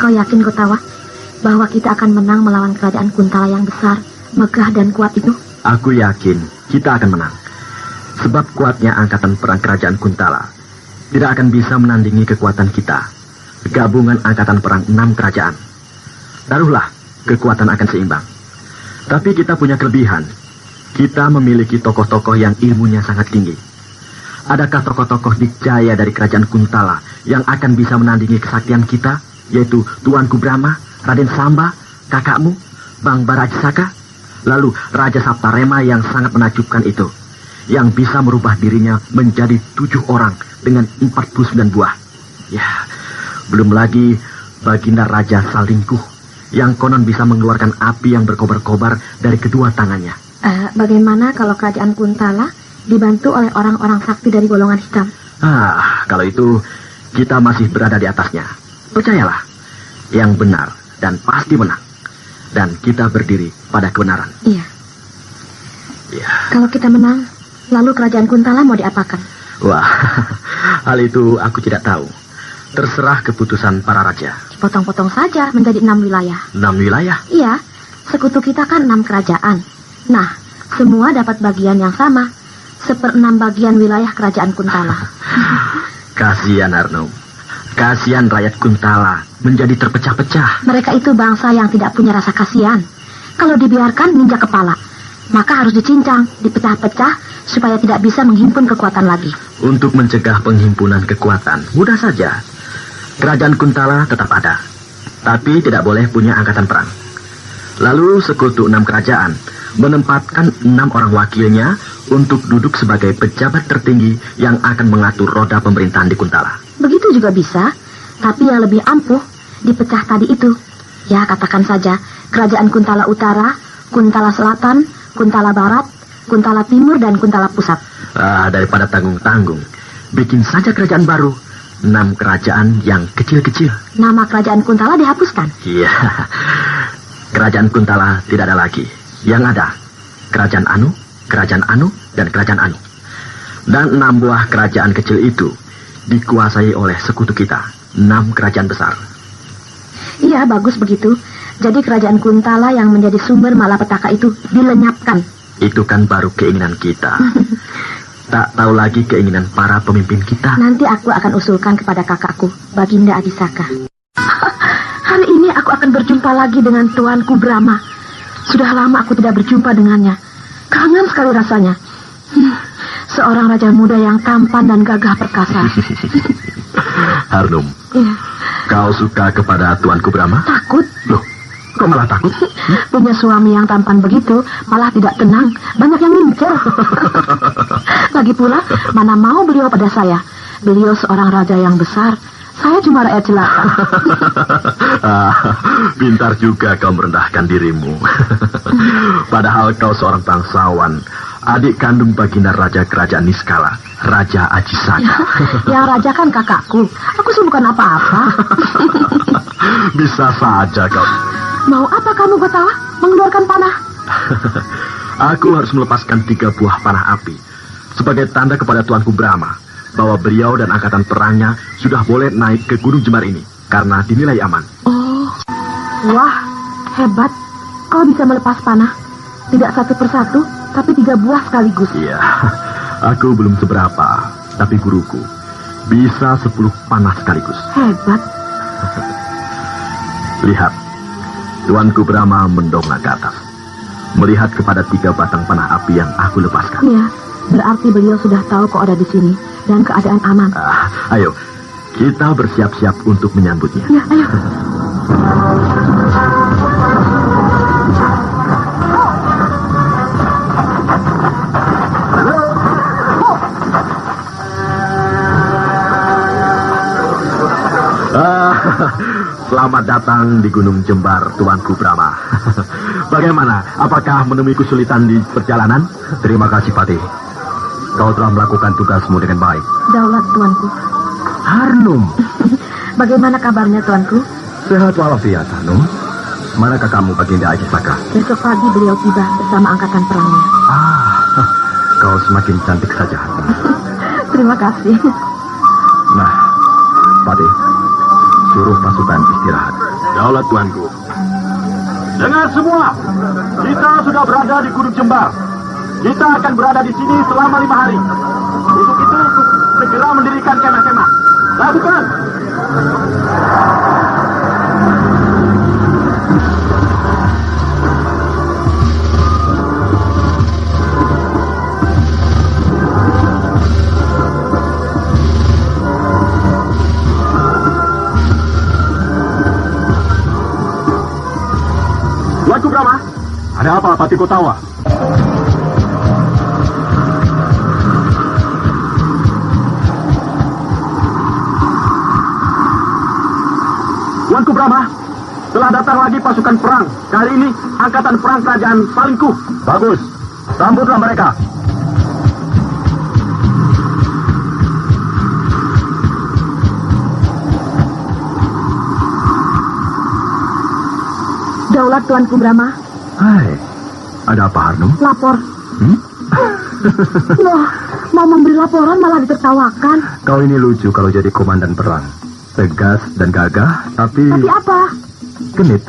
Kau yakin, Gotawa, bahwa kita akan menang melawan kerajaan Kuntala yang besar, megah dan kuat itu? Aku yakin kita akan menang. Sebab kuatnya angkatan perang kerajaan Kuntala tidak akan bisa menandingi kekuatan kita, gabungan angkatan perang 6 kerajaan. Taruhlah kekuatan akan seimbang. Tapi kita punya kelebihan. Kita memiliki tokoh-tokoh yang ilmunya sangat tinggi. Adakah tokoh-tokoh dikjaya dari kerajaan Kuntala yang akan bisa menandingi kesaktian kita, yaitu Tuanku Brahma, Raden Samba, kakakmu, Bang Barajsaka, lalu Raja Saptarema yang sangat menakjubkan itu, yang bisa merubah dirinya menjadi 7 orang dengan 49 buah. Ya, belum lagi Baginda Raja Salingkuh, yang konon bisa mengeluarkan api yang berkobar-kobar dari kedua tangannya. Bagaimana kalau kerajaan Kuntala dibantu oleh orang-orang sakti dari golongan hitam? Kalau itu kita masih berada di atasnya. Percayalah, yang benar dan pasti menang. Dan kita berdiri pada kebenaran. Iya. Iya. Kalau kita menang, lalu kerajaan Kuntala mau diapakan? Wah, hal itu aku tidak tahu. Terserah keputusan para raja. Dipotong-potong saja menjadi 6 wilayah. 6 wilayah? Iya, sekutu kita kan 6 kerajaan. Nah, semua dapat bagian yang sama, 1/6 bagian wilayah kerajaan Kuntala. Kasihan Arnum. Kasihan rakyat Kuntala menjadi terpecah-pecah. Mereka itu bangsa yang tidak punya rasa kasihan. Kalau dibiarkan menginjak kepala, maka harus dicincang, dipecah-pecah supaya tidak bisa menghimpun kekuatan lagi. Untuk mencegah penghimpunan kekuatan, mudah saja. Kerajaan Kuntala tetap ada, tapi tidak boleh punya angkatan perang. Lalu sekutu 6 kerajaan menempatkan 6 orang wakilnya untuk duduk sebagai pejabat tertinggi yang akan mengatur roda pemerintahan di Kuntala. Begitu juga bisa, tapi yang lebih ampuh dipecah tadi itu. Ya, katakan saja kerajaan Kuntala Utara, Kuntala Selatan, Kuntala Barat, Kuntala Timur, dan Kuntala Pusat. Daripada tanggung-tanggung, bikin saja kerajaan baru. 6 kerajaan yang kecil-kecil. Nama kerajaan Kuntala dihapuskan? Iya, kerajaan Kuntala tidak ada lagi. Yang ada, kerajaan Anu, dan kerajaan Anu. Dan 6 buah kerajaan kecil itu dikuasai oleh sekutu kita, 6 kerajaan besar. Iya, bagus begitu. Jadi kerajaan Kuntala yang menjadi sumber malapetaka itu dilenyapkan. Itu kan baru keinginan kita. Tak tahu lagi keinginan para pemimpin kita. Nanti aku akan usulkan kepada kakakku, Baginda Adisaka. Hari ini aku akan berjumpa lagi dengan Tuanku Brahma. Sudah lama aku tidak berjumpa dengannya. Kangen sekali rasanya. Seorang raja muda yang tampan dan gagah perkasa. Harnum, Iya. kau suka kepada Tuanku Brahma? Takut? Loh, kok malah takut? Punya suami yang tampan begitu, malah tidak tenang. Banyak yang ngincer. Lagi pula, mana mau beliau pada saya? Beliau seorang raja yang besar. Saya cuma rakyat jelata. Pintar juga kau merendahkan dirimu. Padahal kau seorang bangsawan, adik kandung Baginda Raja Kerajaan Niskala, Raja Ajisaka. Yang raja kan kakakku. Aku sih bukan apa-apa. Bisa saja kau. Mau apa kamu, Gotawa? Mengeluarkan panah? Aku harus melepaskan 3 buah panah api sebagai tanda kepada Tuanku Brahma bahwa beliau dan angkatan perangnya sudah boleh naik ke Gunung Jemar ini karena dinilai aman. Oh, wah, hebat. Kau bisa melepas panah. Tidak satu persatu, tapi 3 buah sekaligus. Iya, aku belum seberapa, tapi guruku bisa 10 panah sekaligus. Hebat. Lihat, Tuanku Brahma mendongak ke atas, melihat kepada 3 batang panah api yang aku lepaskan. Ya, berarti beliau sudah tahu kau ada di sini dan keadaan aman. Ayo, kita bersiap-siap untuk menyambutnya. Ya, ayo. Selamat datang di Gunung Jembar, Tuanku Brahma. Bagaimana? Apakah menemui kesulitan di perjalanan? Terima kasih, Patih. Kau telah melakukan tugasmu dengan baik. Daulat, Tuanku. Harnum. Bagaimana kabarnya, Tuanku? Sehat walafiat, Harnum. Manakah kamu, Baginda Ajisaka? Besok pagi beliau tiba bersama angkatan perangnya. Kau semakin cantik saja, Harnum. Terima kasih. Nah, Patih, suruh pasukan istirahat. Daulat tuanku. Dengar semua, kita sudah berada di Gunung Jembar. Kita akan berada di sini selama 5 hari. Untuk itu, segera mendirikan kemah-kemah. Lakukan! Tuanku Brahma, ada apa Pati Kotawa? Tuanku Brahma, telah datang lagi pasukan perang. Kali ini angkatan perang kerajaan Salingkuh. Bagus, sambutlah mereka. Daulat Tuanku Brahma. Hai, ada apa Harno? Lapor. Wah, mau memberi laporan malah ditertawakan. Kau ini lucu kalau jadi komandan perang. Tegas dan gagah, tapi... Tapi apa? Genit.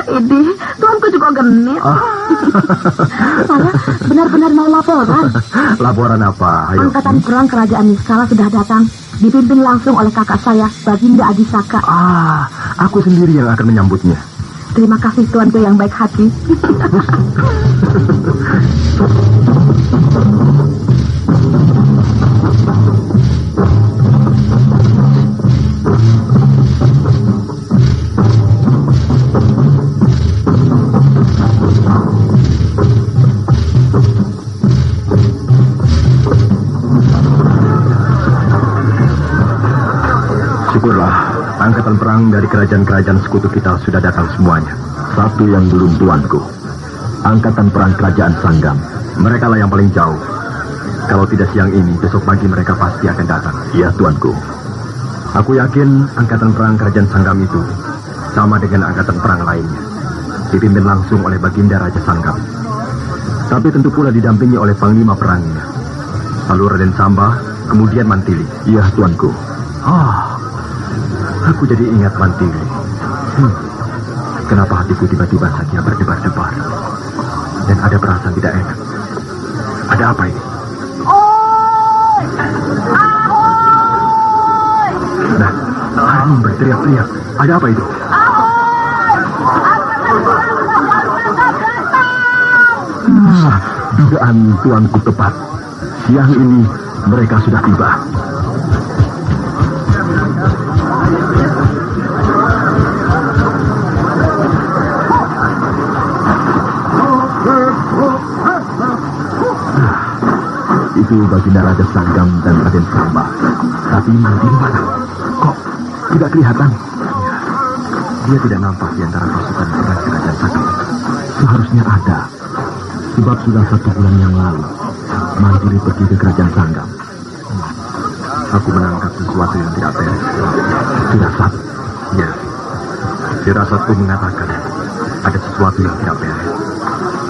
Ini, Tuanku juga genit. Saya benar-benar mau laporan. Laporan apa? Ayo. Angkatan perang kerajaan Niskala sudah datang. Dipimpin langsung oleh kakak saya, Baginda Adisaka. Aku sendiri yang akan menyambutnya. Terima kasih Tuanku yang baik hati. Syukurlah, angkatan perang dari kerajaan-kerajaan sekutu kita sudah datang semuanya. Satu yang belum tuanku, angkatan perang kerajaan Sanggam. Mereka lah yang paling jauh. Kalau tidak siang ini, besok pagi mereka pasti akan datang. Iya tuanku. Aku yakin angkatan perang kerajaan Sanggam itu sama dengan angkatan perang lainnya, dipimpin langsung oleh Baginda Raja Sanggam. Tapi tentu pula didampingi oleh panglima perangnya, lalu Raden Samba, kemudian Mantili. Iya tuanku. Aku jadi ingat Mantili. Kenapa hatiku tiba-tiba saja berdebar-debar dan ada perasaan tidak enak? Ada apa ini? Nah, Harun berteriak-teriak. Ada apa itu? Dugaan tuanku tepat. Siang ini mereka sudah tiba. Itu Baginda Raja Sanggam dan Raden Samba. Tapi Mantili mana? Kok tidak kelihatan? Dia tidak nampak di antara pasukan perang kerajaan Sanggam. Seharusnya ada. Sebab sudah 1 bulan yang lalu Mantili pergi ke kerajaan Sanggam. Aku menangkap sesuatu yang tidak beres. Firasat. Ya. Firasatku mengatakan ada sesuatu yang tidak beres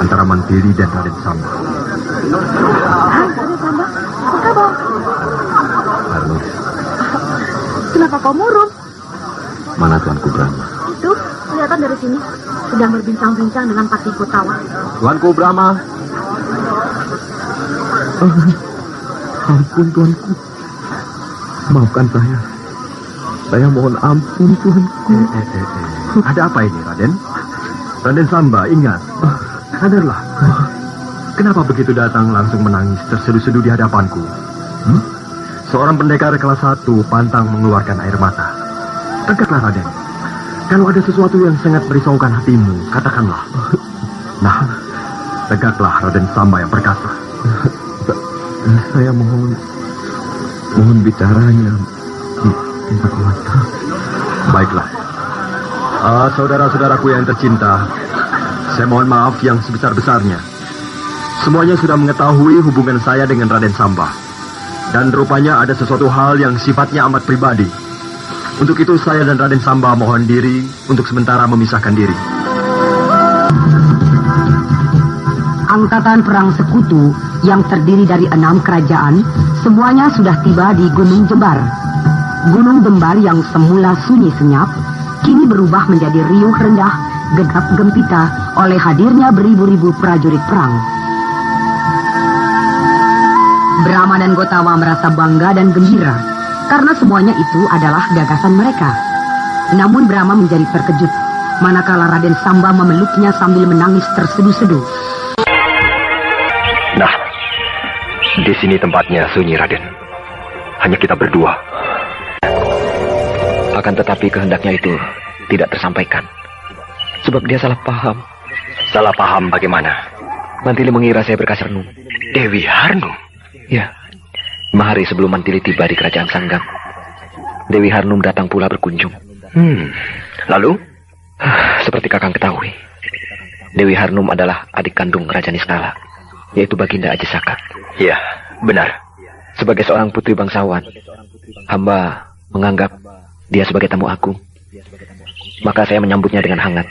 antara Mantili dan Raden Samba. Apa kabar? Harus. Kenapa kau murung? Mana Tuanku Brahma? Itu kelihatan dari sini sedang berbincang-bincang dengan Pati Kotawa. Tuanku Brahma. Ampun Tuanku. Maafkan saya. Saya mohon ampun Tuanku. Ada apa ini Raden? Raden Samba, ingat. Sadarlah. Kenapa begitu datang langsung menangis terseduh-seduh di hadapanku? Seorang pendekar kelas 1 pantang mengeluarkan air mata. Tegaklah Raden. Kalau ada sesuatu yang sangat merisaukan hatimu, katakanlah. Nah, tegaklah Raden Samba yang perkasa. Saya mohon bicaranya di tempat mata. Baiklah. Saudara-saudaraku yang tercinta, saya mohon maaf yang sebesar-besarnya. Semuanya sudah mengetahui hubungan saya dengan Raden Samba. Dan rupanya ada sesuatu hal yang sifatnya amat pribadi. Untuk itu saya dan Raden Samba mohon diri untuk sementara memisahkan diri. Angkatan perang sekutu yang terdiri dari 6 kerajaan semuanya sudah tiba di Gunung Jembar. Gunung Jembar yang semula sunyi senyap kini berubah menjadi riuh rendah, gegap gempita oleh hadirnya beribu-ribu prajurit perang. Brahma dan Gotama merasa bangga dan gembira karena semuanya itu adalah gagasan mereka. Namun Brahma menjadi terkejut manakala Raden Samba memeluknya sambil menangis terseduh-seduh. Nah, di sini tempatnya sunyi, Raden. Hanya kita berdua. Akan tetapi kehendaknya itu tidak tersampaikan. Sebab dia salah paham. Salah paham bagaimana? Mantili mengira saya berkas renung. Dewi Harnum? Ya, 5 hari sebelum Mantili tiba di kerajaan Sanggam, Dewi Harnum datang pula berkunjung. Lalu? Seperti kakang ketahui, Dewi Harnum adalah adik kandung Raja Niskala, yaitu Baginda Ajisaka. Ya, benar. Sebagai seorang putri bangsawan, hamba menganggap dia sebagai tamu agung. Maka saya menyambutnya dengan hangat.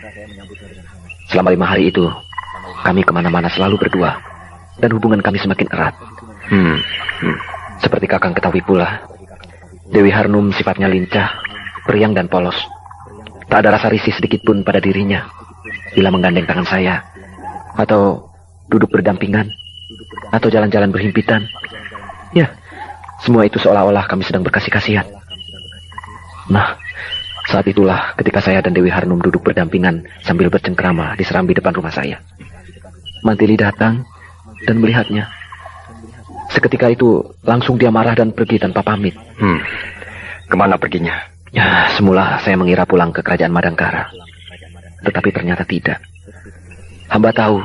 Selama 5 hari itu, kami kemana-mana selalu berdua, dan hubungan kami semakin erat. Seperti kakang ketahui pula, Dewi Harnum sifatnya lincah, periang dan polos. Tak ada rasa risih sedikit pun pada dirinya bila menggandeng tangan saya, atau duduk berdampingan, atau jalan-jalan berhimpitan. Ya, semua itu seolah-olah kami sedang berkasih-kasihan. Nah, saat itulah ketika saya dan Dewi Harnum duduk berdampingan sambil bercengkrama di serambi depan rumah saya, Mantili datang dan melihatnya. Seketika itu langsung dia marah dan pergi tanpa pamit. Kemana perginya? Ya, semula saya mengira pulang ke kerajaan Madangkara. Tetapi ternyata tidak. Hamba tahu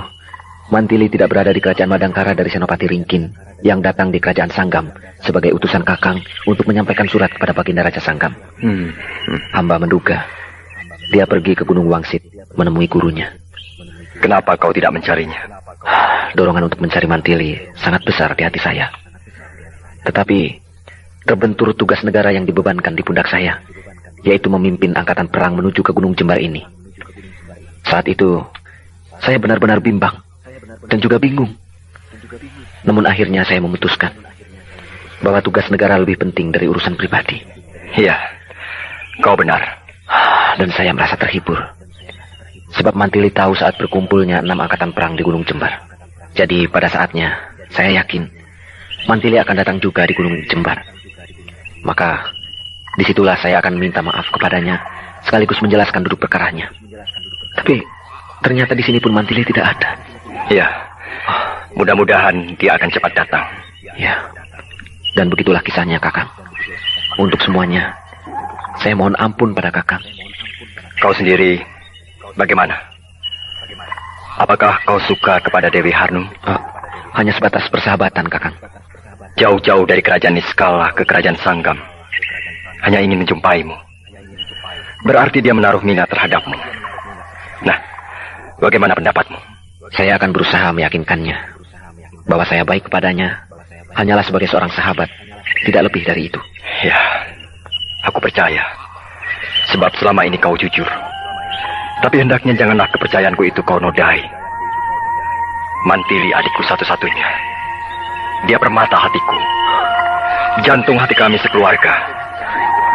Mantili tidak berada di kerajaan Madangkara dari Senopati Ringkin yang datang di kerajaan Sanggam sebagai utusan kakang untuk menyampaikan surat kepada Baginda Raja Sanggam. Hamba menduga dia pergi ke Gunung Wangsit menemui gurunya. Kenapa kau tidak mencarinya? Dorongan untuk mencari Mantili sangat besar di hati saya. Tetapi terbentur tugas negara yang dibebankan di pundak saya, yaitu memimpin angkatan perang menuju ke Gunung Jembar ini. Saat itu saya benar-benar bimbang dan juga bingung. Namun akhirnya saya memutuskan bahwa tugas negara lebih penting dari urusan pribadi. Iya, kau benar. Dan saya merasa terhibur. Sebab Mantili tahu saat berkumpulnya 6 angkatan perang di Gunung Jembar. Jadi pada saatnya, saya yakin Mantili akan datang juga di Gunung Jembar. Maka disitulah saya akan minta maaf kepadanya, sekaligus menjelaskan duduk perkaranya. Tapi ternyata di sini pun Mantili tidak ada. Iya, mudah-mudahan dia akan cepat datang. Ya, dan begitulah kisahnya, kakang. Untuk semuanya, saya mohon ampun pada kakang. Kau sendiri bagaimana? Apakah kau suka kepada Dewi Harnum? Hanya sebatas persahabatan, kakang. Jauh-jauh dari kerajaan Niskala ke kerajaan Sanggam, hanya ingin menjumpaimu. Berarti dia menaruh minat terhadapmu. Nah, bagaimana pendapatmu? Saya akan berusaha meyakinkannya bahwa saya baik kepadanya hanyalah sebagai seorang sahabat, tidak lebih dari itu. Ya, aku percaya. Sebab selama ini kau jujur. Tapi hendaknya janganlah kepercayaanku itu kau nodai. Mantili adikku satu-satunya. Dia permata hatiku. Jantung hati kami sekeluarga.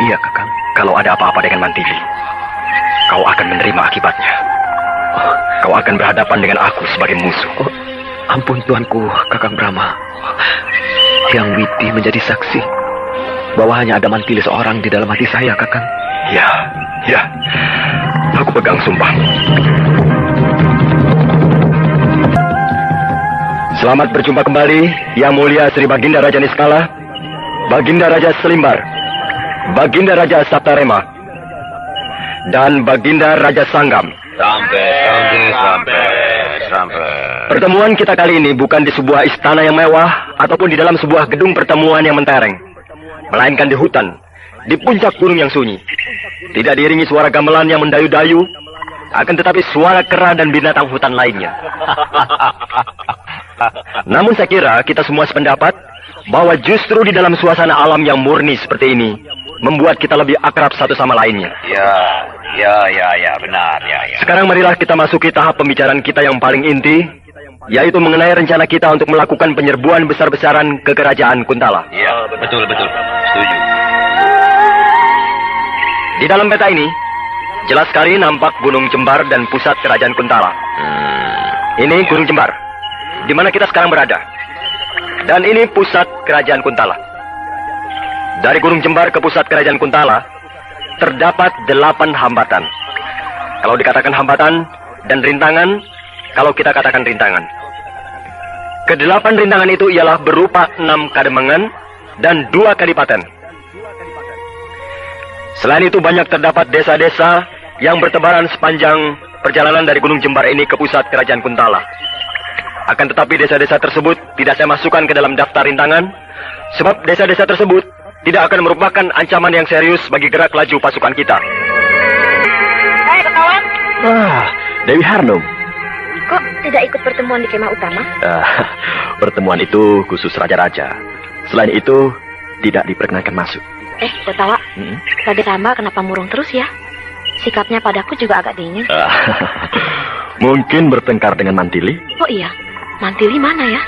Iya, kakang. Kalau ada apa-apa dengan Mantili, kau akan menerima akibatnya. Kau akan berhadapan dengan aku sebagai musuh. Ampun tuanku, Kakang Brahma. Yang Widi menjadi saksi bahwa hanya ada Mantili seorang di dalam hati saya, kakang. Ya. Aku pegang sumpah. Selamat berjumpa kembali, Yang Mulia Sri Baginda Raja Niskala, Baginda Raja Selimbar, Baginda Raja Saptarema, dan Baginda Raja Sanggam. Sampai. Pertemuan kita kali ini bukan di sebuah istana yang mewah ataupun di dalam sebuah gedung pertemuan yang mentereng, melainkan di hutan, di puncak gunung yang sunyi. Tidak diiringi suara gamelan yang mendayu-dayu, akan tetapi suara kera dan binatang hutan lainnya. Namun saya kira kita semua sependapat bahwa justru di dalam suasana alam yang murni seperti ini membuat kita lebih akrab satu sama lainnya. Ya, benar, ya. Sekarang marilah kita masuki tahap pembicaraan kita yang paling inti, yaitu mengenai rencana kita untuk melakukan penyerbuan besar-besaran ke kerajaan Kuntala. Iya, betul. Setuju. Di dalam peta ini, Jelas sekali nampak Gunung Jembar dan pusat kerajaan Kuntala. Ini Gunung Jembar, di mana kita sekarang berada. Dan ini pusat kerajaan Kuntala. Dari Gunung Jembar ke pusat kerajaan Kuntala, terdapat 8 hambatan. Kalau dikatakan hambatan, dan rintangan, kalau kita katakan rintangan. Kedelapan rintangan itu ialah berupa 6 kademangan dan 2 kadipaten. Selain itu banyak terdapat desa-desa yang bertebaran sepanjang perjalanan dari Gunung Jembar ini ke pusat kerajaan Kuntala. Akan tetapi desa-desa tersebut tidak saya masukkan ke dalam daftar rintangan, sebab desa-desa tersebut tidak akan merupakan ancaman yang serius bagi gerak laju pasukan kita. Hai, kawan. Dewi Harnum. Kok tidak ikut pertemuan di kemah utama? Pertemuan itu khusus raja-raja. Selain itu, tidak diperkenankan masuk. Gotawa, Raden Samba kenapa murung terus ya? Sikapnya padaku juga agak dingin. Mungkin bertengkar dengan Mantili. Oh iya, Mantili mana ya?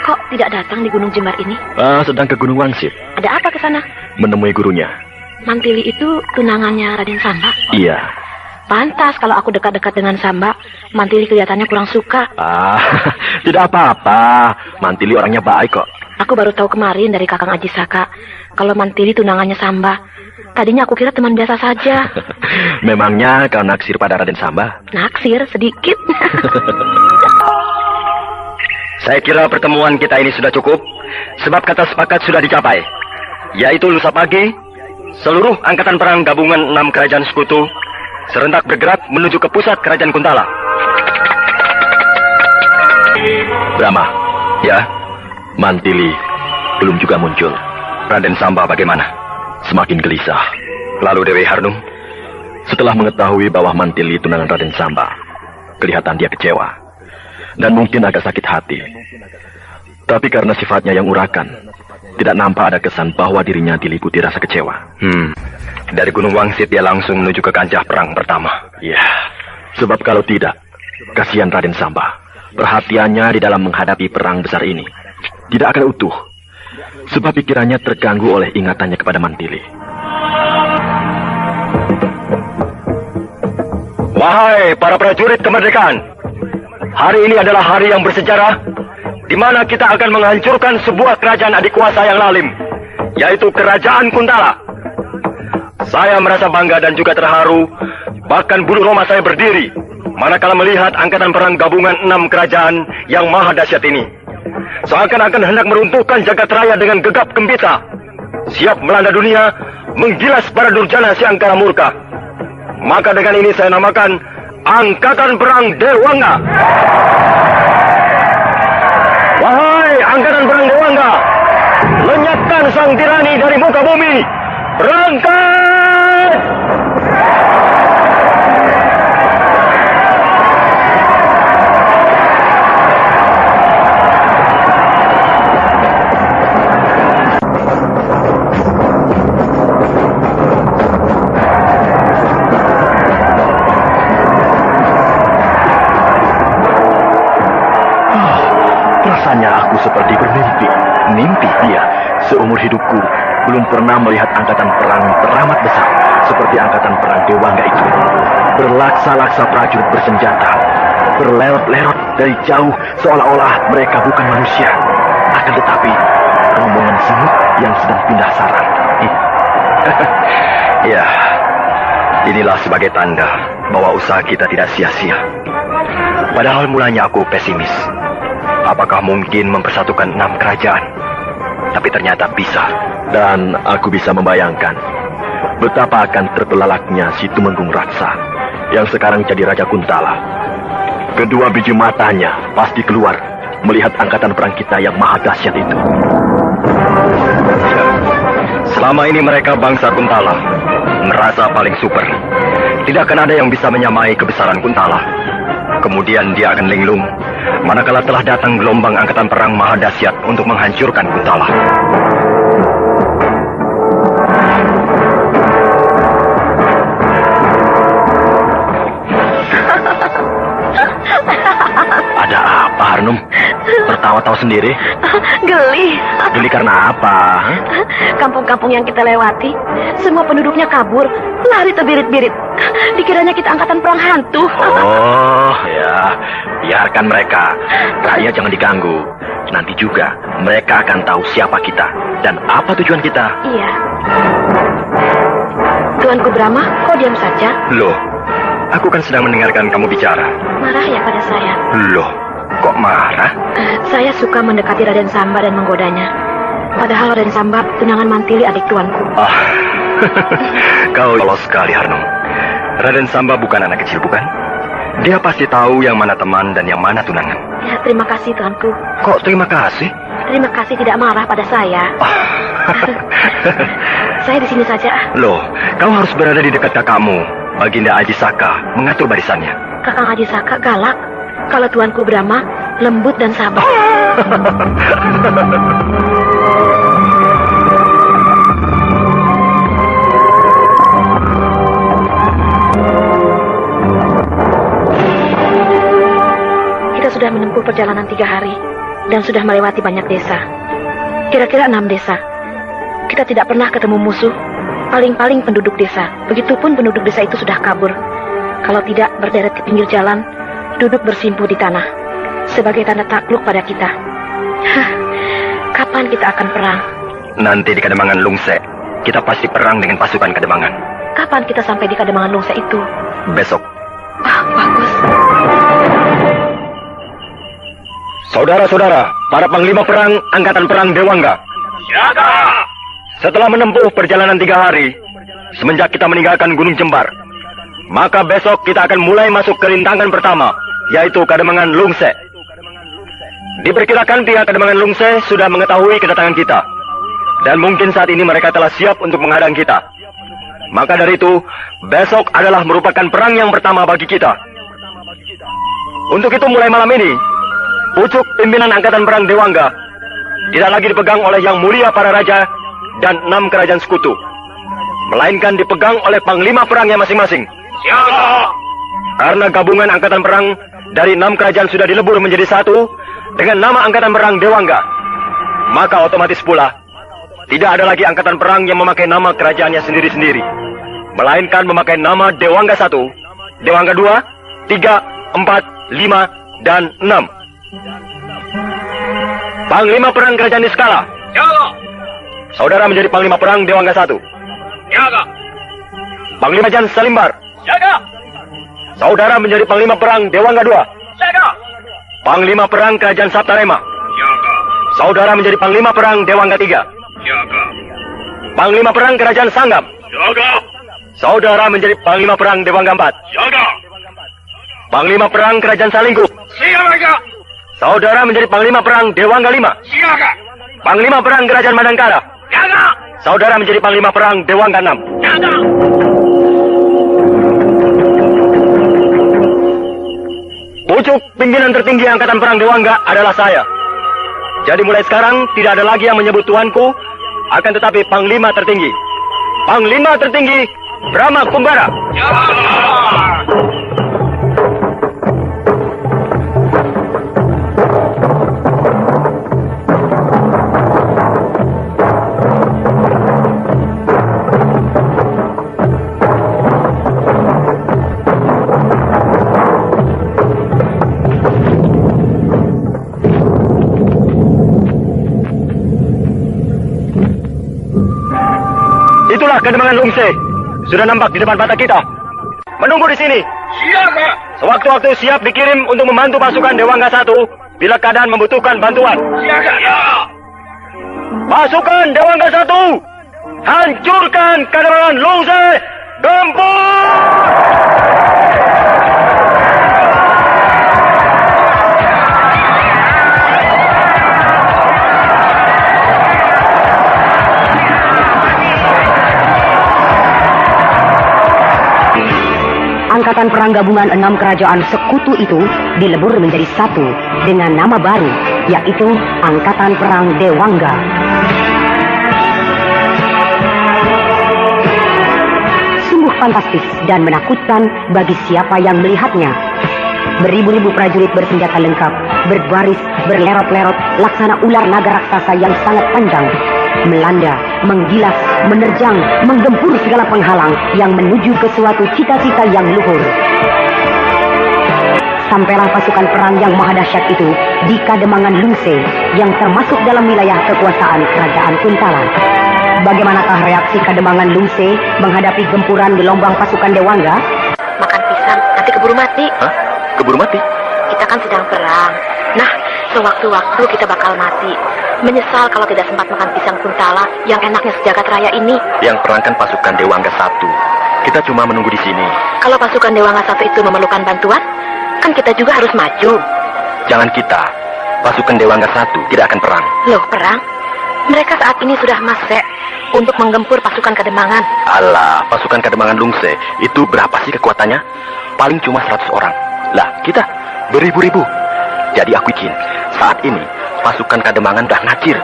Kok tidak datang di Gunung Jembar ini? Sedang ke Gunung Wangsit. Ada apa ke sana? Menemui gurunya. Mantili itu tunangannya Raden Samba? Iya. Pantas kalau aku dekat-dekat dengan Samba, Mantili kelihatannya kurang suka. Tidak apa-apa. Mantili orangnya baik kok. Aku baru tahu kemarin dari Kakang Aji Saka kalau Mantili tunangannya Samba. Tadinya aku kira teman biasa saja. Memangnya kau naksir pada Raden Samba? Naksir sedikit. Saya kira pertemuan kita ini sudah cukup, sebab kata sepakat sudah dicapai, yaitu lusa pagi, seluruh angkatan perang gabungan 6 kerajaan sekutu serentak bergerak menuju ke pusat kerajaan Kuntala. Brahma, ya, Mantili belum juga muncul. Raden Samba bagaimana? Semakin gelisah. Lalu Dewi Harnum, setelah mengetahui bahwa Mantili tunangan Raden Samba, kelihatan dia kecewa dan mungkin agak sakit hati. Tapi karena sifatnya yang urakan, tidak nampak ada kesan bahwa dirinya diliputi rasa kecewa. Dari Gunung Wangsit dia langsung menuju ke kancah perang pertama. Ya, sebab kalau tidak, kasihan Raden Samba. Perhatiannya di dalam menghadapi perang besar ini tidak akan utuh, sebab pikirannya terganggu oleh ingatannya kepada Mantili. Wahai para prajurit kemerdekaan, hari ini adalah hari yang bersejarah, di mana kita akan menghancurkan sebuah kerajaan adik kuasa yang lalim, yaitu Kerajaan Kuntala. Saya merasa bangga dan juga terharu, bahkan bulu roma saya berdiri, manakala melihat angkatan perang gabungan 6 kerajaan yang maha dahsyat ini. Seakan-akan hendak meruntuhkan jagat raya dengan gegap gempita, siap melanda dunia, menggilas para durjana si angkara murka. Maka dengan ini saya namakan Angkatan Perang Dewangga. Wahai Angkatan Perang Dewangga, lenyapkan sang tirani dari muka bumi. Berangkat! Rasanya aku seperti bermimpi. Mimpi dia. Seumur hidupku belum pernah melihat angkatan perang teramat besar seperti angkatan perang Dewangga itu. Berlaksa-laksa prajurit bersenjata, berlerot-lerot dari jauh seolah-olah mereka bukan manusia. Akan tetapi rombongan semut yang sedang pindah sarang. Ya, inilah sebagai tanda bahwa usaha kita tidak sia-sia. Padahal mulanya aku pesimis. Apakah mungkin mempersatukan 6 kerajaan? Tapi ternyata bisa. Dan aku bisa membayangkan betapa akan terbelalaknya si Tumenggung Raksa yang sekarang jadi Raja Kuntala. Kedua biji matanya pasti keluar melihat angkatan perang kita yang maha dahsyat itu. Selama ini mereka bangsa Kuntala merasa paling super. Tidak akan ada yang bisa menyamai kebesaran Kuntala. Kemudian dia akan linglung manakala telah datang gelombang angkatan perang maha dahsyat untuk menghancurkan Kuntala. Ada apa, Harnum? tertawa-tawa sendiri? Geli. Geli karena apa? Kampung-kampung yang kita lewati, semua penduduknya kabur, lari terbirit-birit. Dikiranya kita angkatan perang hantu. Oh, ya. Biarkan mereka. Rakyat jangan diganggu. Nanti juga mereka akan tahu siapa kita dan apa tujuan kita. Iya. Tuanku Brahma, kok diam saja? Loh, aku kan sedang mendengarkan kamu bicara. Marah ya pada saya? Loh, kok marah? Saya suka mendekati Raden Samba dan menggodanya. Padahal Raden Samba tunangan mantili adik tuanku. Ah, kau lolos sekali, Harno. Raden Samba bukan anak kecil, bukan? Dia pasti tahu yang mana teman dan yang mana tunangan. Ya, terima kasih tuanku. Kok terima kasih? Terima kasih tidak marah pada saya. Saya di sini saja. Loh, kau harus berada di dekat kakakmu, Baginda Aji Saka, mengatur barisannya. Kakang Aji Saka galak. Kalau tuanku Brahma, lembut dan sabar. Kita sudah menempuh perjalanan 3 hari dan sudah melewati banyak desa. Kira-kira 6 desa. Kita tidak pernah ketemu musuh, paling-paling penduduk desa. Begitupun penduduk desa itu sudah kabur. Kalau tidak berderet ke pinggir jalan, duduk bersimpuh di tanah, sebagai tanda takluk pada kita. Kapan kita akan perang? Nanti di Kademangan Lungse, kita pasti perang dengan pasukan Kademangan. Kapan kita sampai di Kademangan Lungse itu? Besok. Bagus. Saudara-saudara, para panglima perang Angkatan Perang Dewangga. Siaga! Setelah menempuh perjalanan 3 hari, semenjak kita meninggalkan Gunung Jembar, maka besok kita akan mulai masuk ke rintangan pertama, yaitu Kademangan Lungse. Diperkirakan pihak Kademangan Lungse sudah mengetahui kedatangan kita, dan mungkin saat ini mereka telah siap untuk menghadang kita. Maka dari itu, besok adalah merupakan perang yang pertama bagi kita. Untuk itu mulai malam ini, pucuk pimpinan Angkatan Perang Dewangga tidak lagi dipegang oleh Yang Mulia para Raja dan 6 kerajaan sekutu, melainkan dipegang oleh panglima perangnya masing-masing. Siaga! Karena gabungan Angkatan Perang dari 6 kerajaan sudah dilebur menjadi satu dengan nama Angkatan Perang Dewangga, maka otomatis pula tidak ada lagi Angkatan Perang yang memakai nama kerajaannya sendiri-sendiri, melainkan memakai nama Dewangga 1, Dewangga 2, 3, 4, 5, dan 6. Panglima Perang Kerajaan Niskala. Siaga! Saudara menjadi Panglima Perang Dewangga 1. Siaga! Panglima Jan Salimbar. Siaga! Saudara menjadi Panglima Perang Dewangga 2. Siaga! Panglima Perang Kerajaan Saptarema. Siaga! Saudara menjadi Panglima Perang Dewangga 3. Siaga! Panglima Perang Kerajaan Sanggam. Siaga! Saudara menjadi Panglima Perang Dewangga 4. Siaga! Panglima Perang Kerajaan Salinggu. Siaga! Saudara menjadi Panglima Perang Dewangga 5. Siaga! Panglima Perang Kerajaan Madangkara. Siaga! Saudara menjadi Panglima Perang Dewangga 6. Siaga! Pucuk pimpinan tertinggi Angkatan Perang Dewangga adalah saya. Jadi mulai sekarang tidak ada lagi yang menyebut tuanku, akan tetapi Panglima tertinggi. Panglima tertinggi Brahma Kumbara. Itulah Kademangan Lungse. Sudah nampak di depan mata kita. Menunggu di sini. Siaga! Sewaktu-waktu siap dikirim untuk membantu pasukan Dewangga 1 bila keadaan membutuhkan bantuan. Siaga! Pasukan Dewangga 1, hancurkan Kademangan Lungse. Gempur! Angkatan Perang Gabungan 6 kerajaan sekutu itu dilebur menjadi satu dengan nama baru, yaitu Angkatan Perang Dewangga. Sungguh fantastis dan menakutkan bagi siapa yang melihatnya. Beribu-ribu prajurit bersenjata lengkap berbaris, berlerot-lerot, laksana ular naga raksasa yang sangat panjang. Melanda, menggilas, menerjang, menggempur segala penghalang yang menuju ke suatu cita-cita yang luhur. Sampailah pasukan perang yang maha dahsyat itu di Kademangan Lungse yang termasuk dalam wilayah kekuasaan Kerajaan Kuntala. Bagaimanakah reaksi Kademangan Lungse menghadapi gempuran gelombang pasukan Dewangga? Makan pisang, nanti keburu mati. Hah? Keburu mati? Kita kan sedang perang. Nah, sewaktu-waktu kita bakal mati. Menyesal kalau tidak sempat makan pisang Kuntala yang enaknya sejagat raya ini. Yang perang kan pasukan Dewangga 1. Kita cuma menunggu di sini. Kalau pasukan Dewangga 1 itu memerlukan bantuan, kan kita juga harus maju. Jangan kita. Pasukan Dewangga 1 tidak akan perang. Loh, perang? Mereka saat ini sudah masuk untuk menggempur pasukan Kademangan. Alah, pasukan Kademangan Lungse itu berapa sih kekuatannya? Paling cuma 100 orang. Lah, kita beribu-ribu. Jadi aku yakin saat ini pasukan Kademangan sudah ngacir.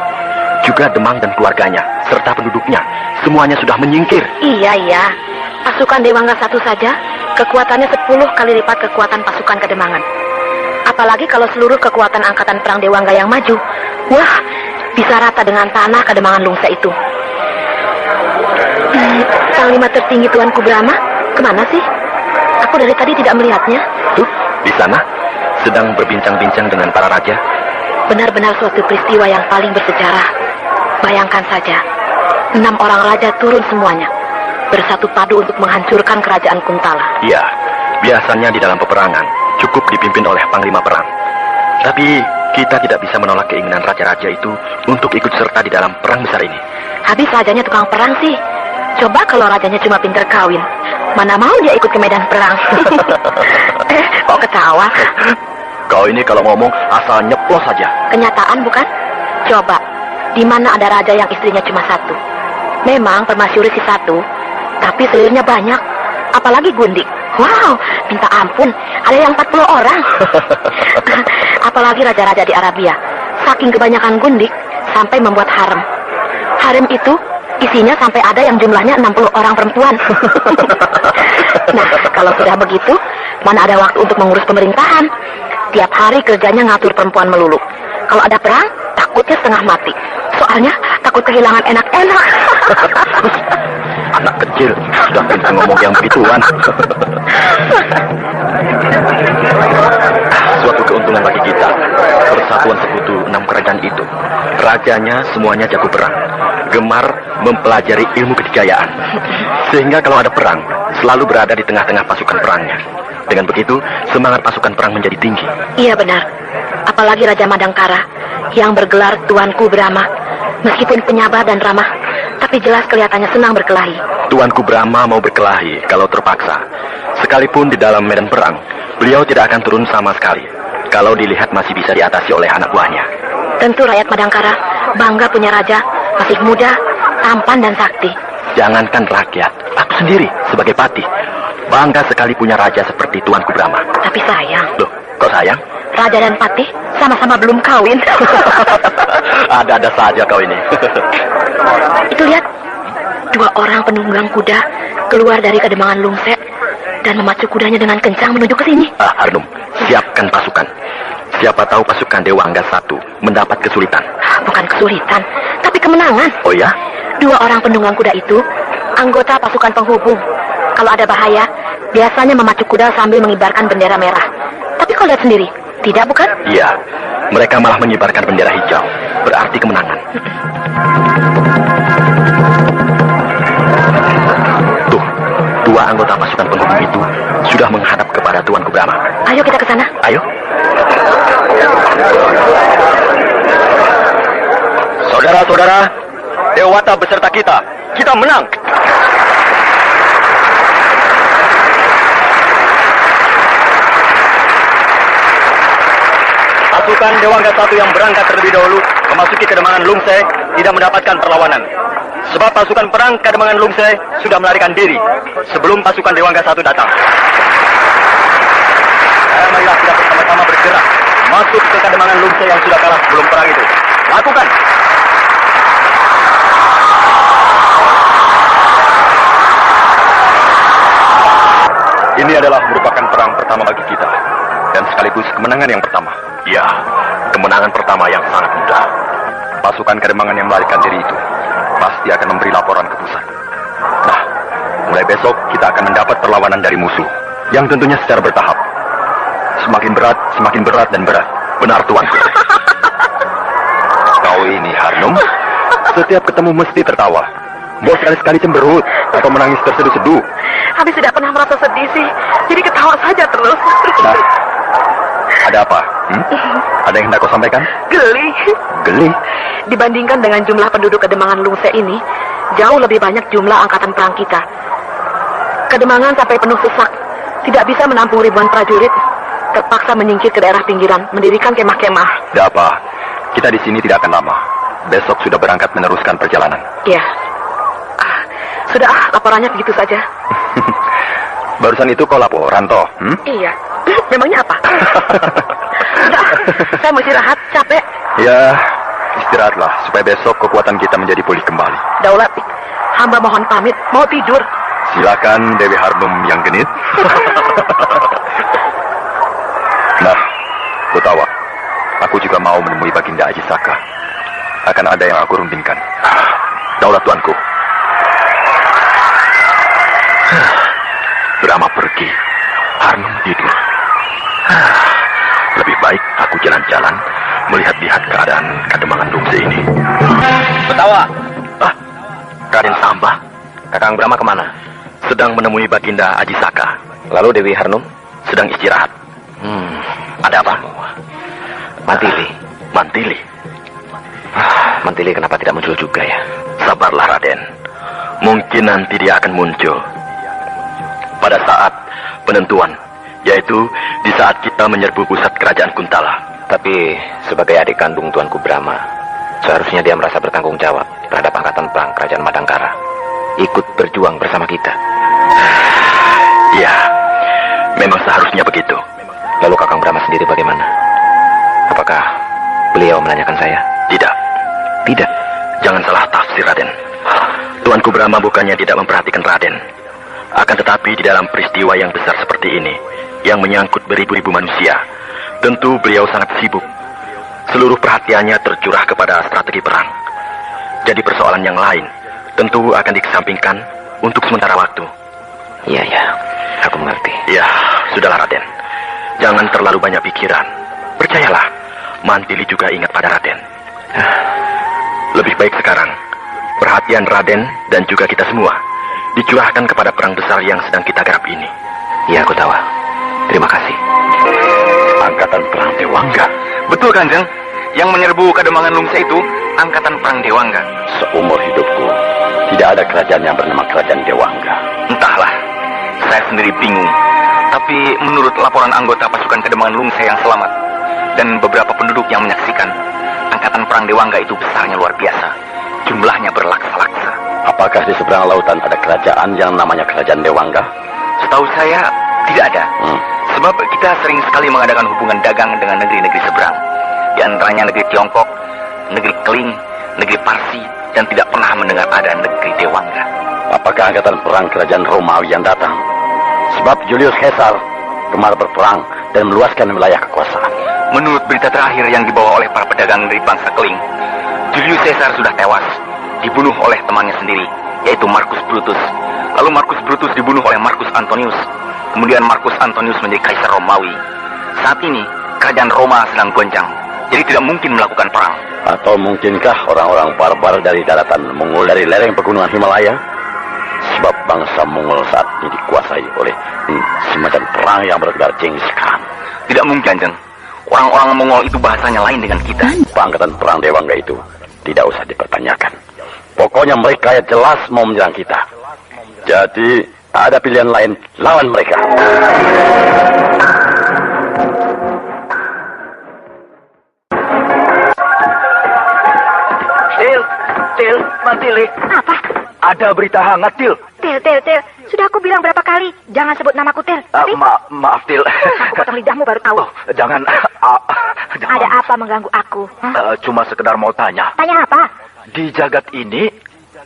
Juga Demang dan keluarganya serta penduduknya semuanya sudah menyingkir. Iya. Pasukan Dewangga 1 saja kekuatannya 10 kali lipat kekuatan pasukan Kademangan. Apalagi kalau seluruh kekuatan angkatan perang Dewangga yang maju. Wah, bisa rata dengan tanah Kademangan Lungse itu. Panglima tertinggi Tuanku Brahma, kemana sih? Aku dari tadi tidak melihatnya. Tuh, di sana sedang berbincang-bincang dengan para raja. Benar-benar suatu peristiwa yang paling bersejarah. Bayangkan saja, 6 orang raja turun semuanya, bersatu padu untuk menghancurkan kerajaan Kuntala. Iya, biasanya di dalam peperangan cukup dipimpin oleh panglima perang. Tapi kita tidak bisa menolak keinginan raja-raja itu untuk ikut serta di dalam perang besar ini. Habis rajanya tukang perang sih. Coba kalau rajanya cuma pinter kawin, mana mau dia ikut ke medan perang? Kok ketawa? Kau ini kalau ngomong asal nyeplos saja. Kenyataan bukan? Coba, di mana ada raja yang istrinya cuma 1? Memang permasyuri si 1, tapi selirnya banyak. Apalagi gundik. Wow, minta ampun, ada yang 40 orang. Apalagi raja-raja di Arabia, saking kebanyakan gundik sampai membuat harem. Harem itu isinya sampai ada yang jumlahnya 60 orang perempuan. Nah, kalau sudah begitu, mana ada waktu untuk mengurus pemerintahan? Tiap hari kerjanya ngatur perempuan melulu. Kalau ada perang, takutnya setengah mati. Soalnya takut kehilangan enak-enak. Anak kecil sudah bisa ngomong yang begituan. Suatu keuntungan bagi kita, persatuan sekutu 6 kerajaan itu. Rajanya semuanya jago perang, gemar mempelajari ilmu kedikayaan. Sehingga kalau ada perang, selalu berada di tengah-tengah pasukan perangnya. Dengan begitu, semangat pasukan perang menjadi tinggi. Iya benar. Apalagi Raja Madangkara yang bergelar Tuanku Brahma. Meskipun penyabar dan ramah, tapi jelas kelihatannya senang berkelahi. Tuanku Brahma mau berkelahi kalau terpaksa. Sekalipun di dalam medan perang, beliau tidak akan turun sama sekali. Kalau dilihat masih bisa diatasi oleh anak buahnya. Tentu rakyat Madangkara bangga punya raja, masih muda, tampan dan sakti. Jangankan rakyat, aku sendiri sebagai patih bangga sekali punya raja seperti Tuanku Brahma. Tapi sayang. Loh, kok sayang? Raja dan patih sama-sama belum kawin. Ada-ada saja kau ini. Itu lihat, 2 orang penunggang kuda keluar dari Kademangan Lungse dan memacu kudanya dengan kencang menuju ke sini. Arnum, siapkan pasukan. Siapa tahu pasukan Dewangga 1 mendapat kesulitan. Bukan kesulitan, tapi kemenangan. Oh ya? 2 orang penunggang kuda itu anggota pasukan penghubung. Kalau ada bahaya, biasanya memacu kuda sambil mengibarkan bendera merah. Tapi kau lihat sendiri, tidak bukan? Iya, mereka malah mengibarkan bendera hijau. Berarti kemenangan. Tuh, 2 anggota pasukan penghubung itu sudah menghadap kepada Tuanku Brahma. Ayo kita ke sana. Ayo. Saudara-saudara, Dewata beserta kita menang. Pasukan Dewangga 1 yang berangkat terlebih dahulu memasuki Kademangan Lungse tidak mendapatkan perlawanan. Sebab pasukan perang Kademangan Lungse sudah melarikan diri sebelum pasukan Dewangga 1 datang. Marilah kita bersama-sama bergerak masuk ke Kademangan Lungse yang sudah kalah sebelum perang itu. Lakukan! Ini adalah merupakan perang pertama bagi kita. Dan sekaligus kemenangan yang pertama. Ya, kemenangan pertama yang sangat mudah. Pasukan Kademangan yang melarikan diri itu pasti akan memberi laporan ke pusat. Nah, mulai besok kita akan mendapat perlawanan dari musuh, yang tentunya secara bertahap. Semakin berat dan berat. Benar, tuanku. Kau ini, Harnum, setiap ketemu mesti tertawa. Bos sekali-sekali cemberut atau menangis terseduh-seduh. Habis tidak pernah merasa sedih sih, jadi ketawa saja terus. Nah, ada apa? Ada yang hendak kau sampaikan? Geli. Geli? Dibandingkan dengan jumlah penduduk Kademangan Lungse ini, jauh lebih banyak jumlah angkatan perang kita. Kademangan sampai penuh sesak, tidak bisa menampung ribuan prajurit. Terpaksa menyingkir ke daerah pinggiran, mendirikan kemah-kemah. Tidak apa, kita di sini tidak akan lama. Besok sudah berangkat meneruskan perjalanan. Ya, sudah laporannya begitu saja. Barusan itu kau laporan, toh? Iya, memangnya apa? Sudah, saya mau istirahat, capek. Ya, istirahatlah supaya besok kekuatan kita menjadi pulih kembali. Daulat, hamba mohon pamit, mau tidur. Silakan Dewi Harnum yang genit. Nah, Kutawa, aku juga mau menemui Baginda Aji Saka. Akan ada yang aku rundingkan. Daulat tuanku. Brahma pergi, Harnum tidur. Lebih baik aku jalan-jalan melihat-lihat keadaan Kademangan Lungse ini. Kutawa. Raden Samba. Kakang Brahma kemana? Sedang menemui Baginda Aji Saka. Lalu Dewi Harnum? Sedang istirahat. Ada apa? Mantili. Mantili. Mantili kenapa tidak muncul juga ya? Sabarlah Raden. Mungkin nanti dia akan muncul. Pada saat penentuan, yaitu di saat kita menyerbu pusat kerajaan Kuntala. Tapi sebagai adik kandung Tuanku Brahma, seharusnya dia merasa bertanggung jawab terhadap angkatan perang kerajaan Madangkara. Ikut berjuang bersama kita. Ya, memang seharusnya begitu. Lalu Kakang Brahma sendiri bagaimana? Apakah beliau menanyakan saya? Tidak. Tidak. Jangan salah tafsir, Raden. Tuanku Brahma bukannya tidak memperhatikan Raden. Akan tetapi di dalam peristiwa yang besar seperti ini, yang menyangkut beribu-ribu manusia, tentu beliau sangat sibuk. Seluruh perhatiannya tercurah kepada strategi perang. Jadi persoalan yang lain tentu akan dikesampingkan untuk sementara waktu. Iya, aku mengerti. Ya, sudahlah Raden. Jangan terlalu banyak pikiran. Percayalah, Mantili juga ingat pada Raden. Lebih baik sekarang, perhatian Raden dan juga kita semua dicurahkan kepada perang besar yang sedang kita garap ini. Iya, aku tahu. Terima kasih. Angkatan perang Dewangga. Betul, Kanjeng. Yang menyerbu Kademangan Lungse itu angkatan perang Dewangga. Seumur hidupku, tidak ada kerajaan yang bernama kerajaan Dewangga. Entahlah, saya sendiri bingung. Tapi menurut laporan anggota pasukan Kademangan Lungse yang selamat dan beberapa penduduk yang menyaksikan, angkatan perang Dewangga itu besarnya luar biasa. Jumlahnya berlaksa-laksa. Apakah di seberang lautan ada kerajaan yang namanya kerajaan Dewangga? Setahu saya tidak ada. Sebab kita sering sekali mengadakan hubungan dagang dengan negeri-negeri seberang. Di antaranya negeri Tiongkok, negeri Kling, negeri Parsi, dan tidak pernah mendengar ada negeri Dewangga. Apakah angkatan perang kerajaan Romawi yang datang? Sebab Julius Caesar gemar berperang dan meluaskan wilayah kekuasaan. Menurut berita terakhir yang dibawa oleh para pedagang dari bangsa Kling, Julius Caesar sudah tewas, dibunuh oleh temannya sendiri, yaitu Marcus Brutus. Lalu Marcus Brutus dibunuh oleh Marcus Antonius. Kemudian Marcus Antonius menjadi kaisar Romawi. Saat ini, kerajaan Roma sedang goncang, jadi tidak mungkin melakukan perang. Atau mungkinkah orang-orang barbar dari daratan Mongol dari lereng pegunungan Himalaya? Sebab bangsa Mongol saat ini dikuasai oleh semacam perang yang bergelar Genghis Khan. Tidak mungkin, Kanjeng. Orang-orang Mongol itu bahasanya lain dengan kita. Angkatan perang Dewangga itu tidak usah dipertanyakan. Pokoknya mereka jelas mau menyerang kita. Jadi ada pilihan lain, lawan mereka. Til, Mantili. Apa? Ada berita hangat, Til. Tel. Sudah aku bilang berapa kali, jangan sebut namaku Tel. Maaf, Til. Aku potong lidahmu baru tahu. Jangan. Ada apa mengganggu aku? Cuma sekedar mau tanya. Tanya apa? Di jagat ini,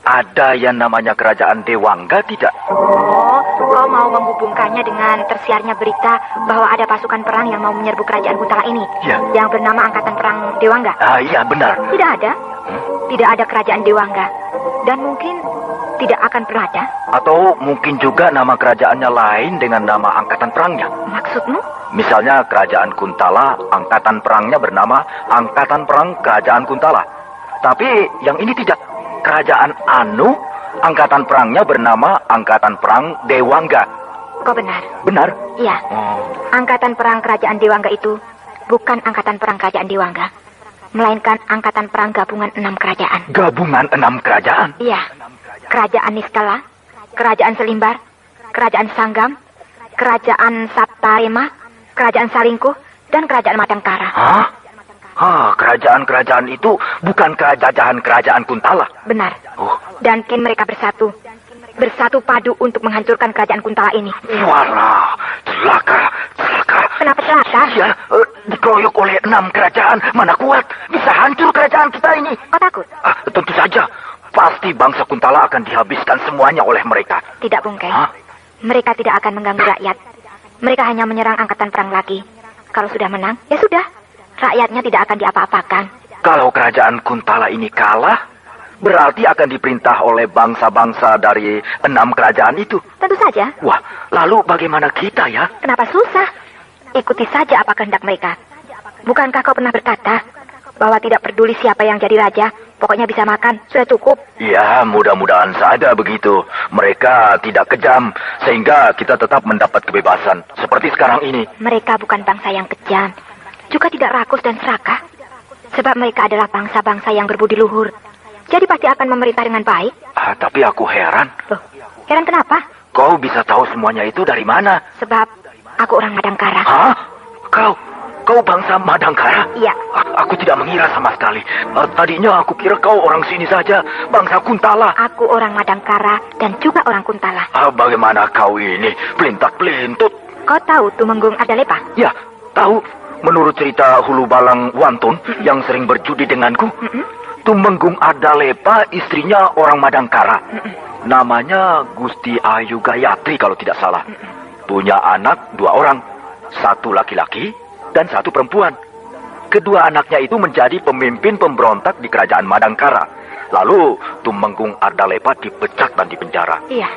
ada yang namanya kerajaan Dewangga tidak? Oh, kau mau menghubungkannya dengan tersiarnya berita bahwa ada pasukan perang yang mau menyerbu kerajaan Kuntala ini? Ya. Yang bernama Angkatan Perang Dewangga? Iya, benar. Tidak ada. Tidak ada kerajaan Dewangga. Dan mungkin tidak akan pernah ada. Atau mungkin juga nama kerajaannya lain dengan nama angkatan perangnya. Maksudmu? Misalnya kerajaan Kuntala, angkatan perangnya bernama Angkatan Perang Kerajaan Kuntala. Tapi yang ini tidak. Kerajaan Anu, angkatan perangnya bernama Angkatan Perang Dewangga. Kau benar. Benar? Iya. Angkatan Perang Kerajaan Dewangga itu bukan Angkatan Perang Kerajaan Dewangga, melainkan Angkatan Perang Gabungan 6 kerajaan. Gabungan 6 kerajaan? Iya. Kerajaan Nistala, Kerajaan Selimbar, Kerajaan Sanggam, Kerajaan Saptarema, Kerajaan Salingkuh, dan Kerajaan Madangkara. Hah? Kerajaan-kerajaan itu bukan kerajaan Kuntala. Benar. Oh. Dan kini mereka bersatu padu untuk menghancurkan kerajaan Kuntala ini. Walah, celaka. Kenapa celaka? Ya, dikeroyok oleh 6 kerajaan. Mana kuat, bisa hancur kerajaan kita ini. Kau takut? Tentu saja. Pasti bangsa Kuntala akan dihabiskan semuanya oleh mereka. Tidak, Bungkai. Hah? Mereka tidak akan mengganggu rakyat. Mereka hanya menyerang angkatan perang lagi. Kalau sudah menang, ya sudah. Rakyatnya tidak akan diapa-apakan. Kalau kerajaan Kuntala ini kalah, berarti akan diperintah oleh bangsa-bangsa dari 6 kerajaan itu. Tentu saja. Wah, lalu bagaimana kita ya? Kenapa susah? Ikuti saja apa kehendak mereka. Bukankah kau pernah berkata bahwa tidak peduli siapa yang jadi raja, pokoknya bisa makan, sudah cukup? Ya, mudah-mudahan saja begitu. Mereka tidak kejam, sehingga kita tetap mendapat kebebasan. Seperti sekarang ini. Mereka bukan bangsa yang kejam, juga tidak rakus dan serakah. Sebab mereka adalah bangsa-bangsa yang berbudi luhur. Jadi pasti akan memerintah dengan baik. Tapi aku heran. Loh, heran kenapa? Kau bisa tahu semuanya itu dari mana? Sebab aku orang Madangkara. Hah? Kau bangsa Madangkara? Iya. Aku tidak mengira sama sekali. Tadinya aku kira kau orang sini saja, bangsa Kuntala. Aku orang Madangkara dan juga orang Kuntala. Bagaimana kau ini? Pelintat-pelintut. Kau tahu Tumenggung Ardalepa? Ya, tahu. Menurut cerita Hulu Balang Wantun yang sering berjudi denganku, Tumenggung Ardalepa istrinya orang Madangkara. Namanya Gusti Ayu Gayatri kalau tidak salah. Punya anak 2 orang. 1 laki-laki dan 1 perempuan. Kedua anaknya itu menjadi pemimpin pemberontak di kerajaan Madangkara. Lalu Tumenggung Ardalepa dipecat dan dipenjara. Iya,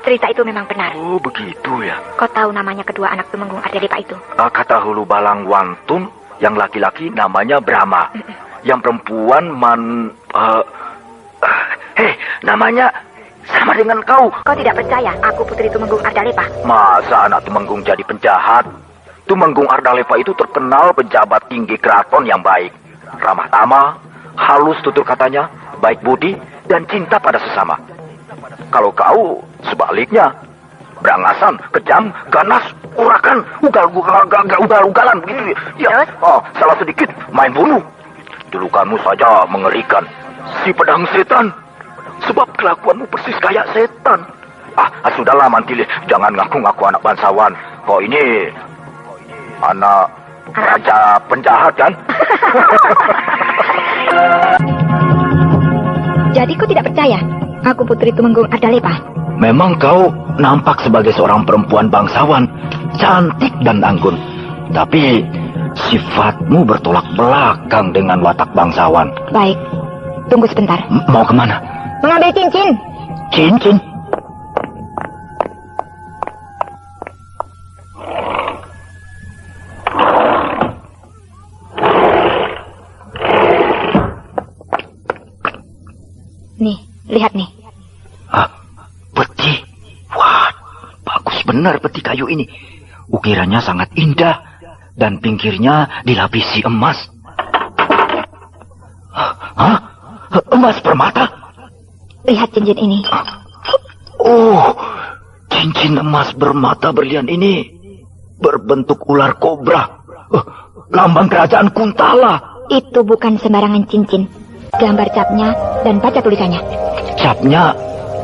cerita itu memang benar. Oh, begitu ya. Kau tahu namanya kedua anak Tumenggung Ardalepa itu? Kata Hulu Balang Wantun, yang laki-laki namanya Brahma. Yang perempuan namanya sama dengan kau. Kau tidak percaya aku putri Tumenggung Ardalepa? Masa anak Tumenggung jadi penjahat? Tumenggung Ardalepa itu terkenal pejabat tinggi keraton yang baik. Ramah tamah, halus tutur katanya, baik budi, dan cinta pada sesama. Kalau kau, sebaliknya, berangasan, kejam, ganas, urakan, ugal-ugalan begitu. Ya, salah sedikit, main bunuh. Julukanmu saja mengerikan. Si pedang setan. Sebab kelakuanmu persis kayak setan. Sudahlah Mantili, jangan ngaku-ngaku anak bangsawan. Kau ini anak raja penjahat kan? Jadi kau tidak percaya aku putri Tumenggung Ardalepa? Memang kau nampak sebagai seorang perempuan bangsawan, cantik dan anggun. Tapi sifatmu bertolak belakang dengan watak bangsawan. Baik, tunggu sebentar. Mau kemana? Mengambil cincin. Cincin? Nih, lihat nih. Peti. Wah, bagus benar peti kayu ini. Ukirannya sangat indah dan pinggirnya dilapisi emas. Emas permata? Lihat cincin ini. Oh, cincin emas bermata berlian ini berbentuk ular kobra. Lambang kerajaan Kuntala. Itu bukan sembarangan cincin. Gambar capnya dan baca tulisannya. Capnya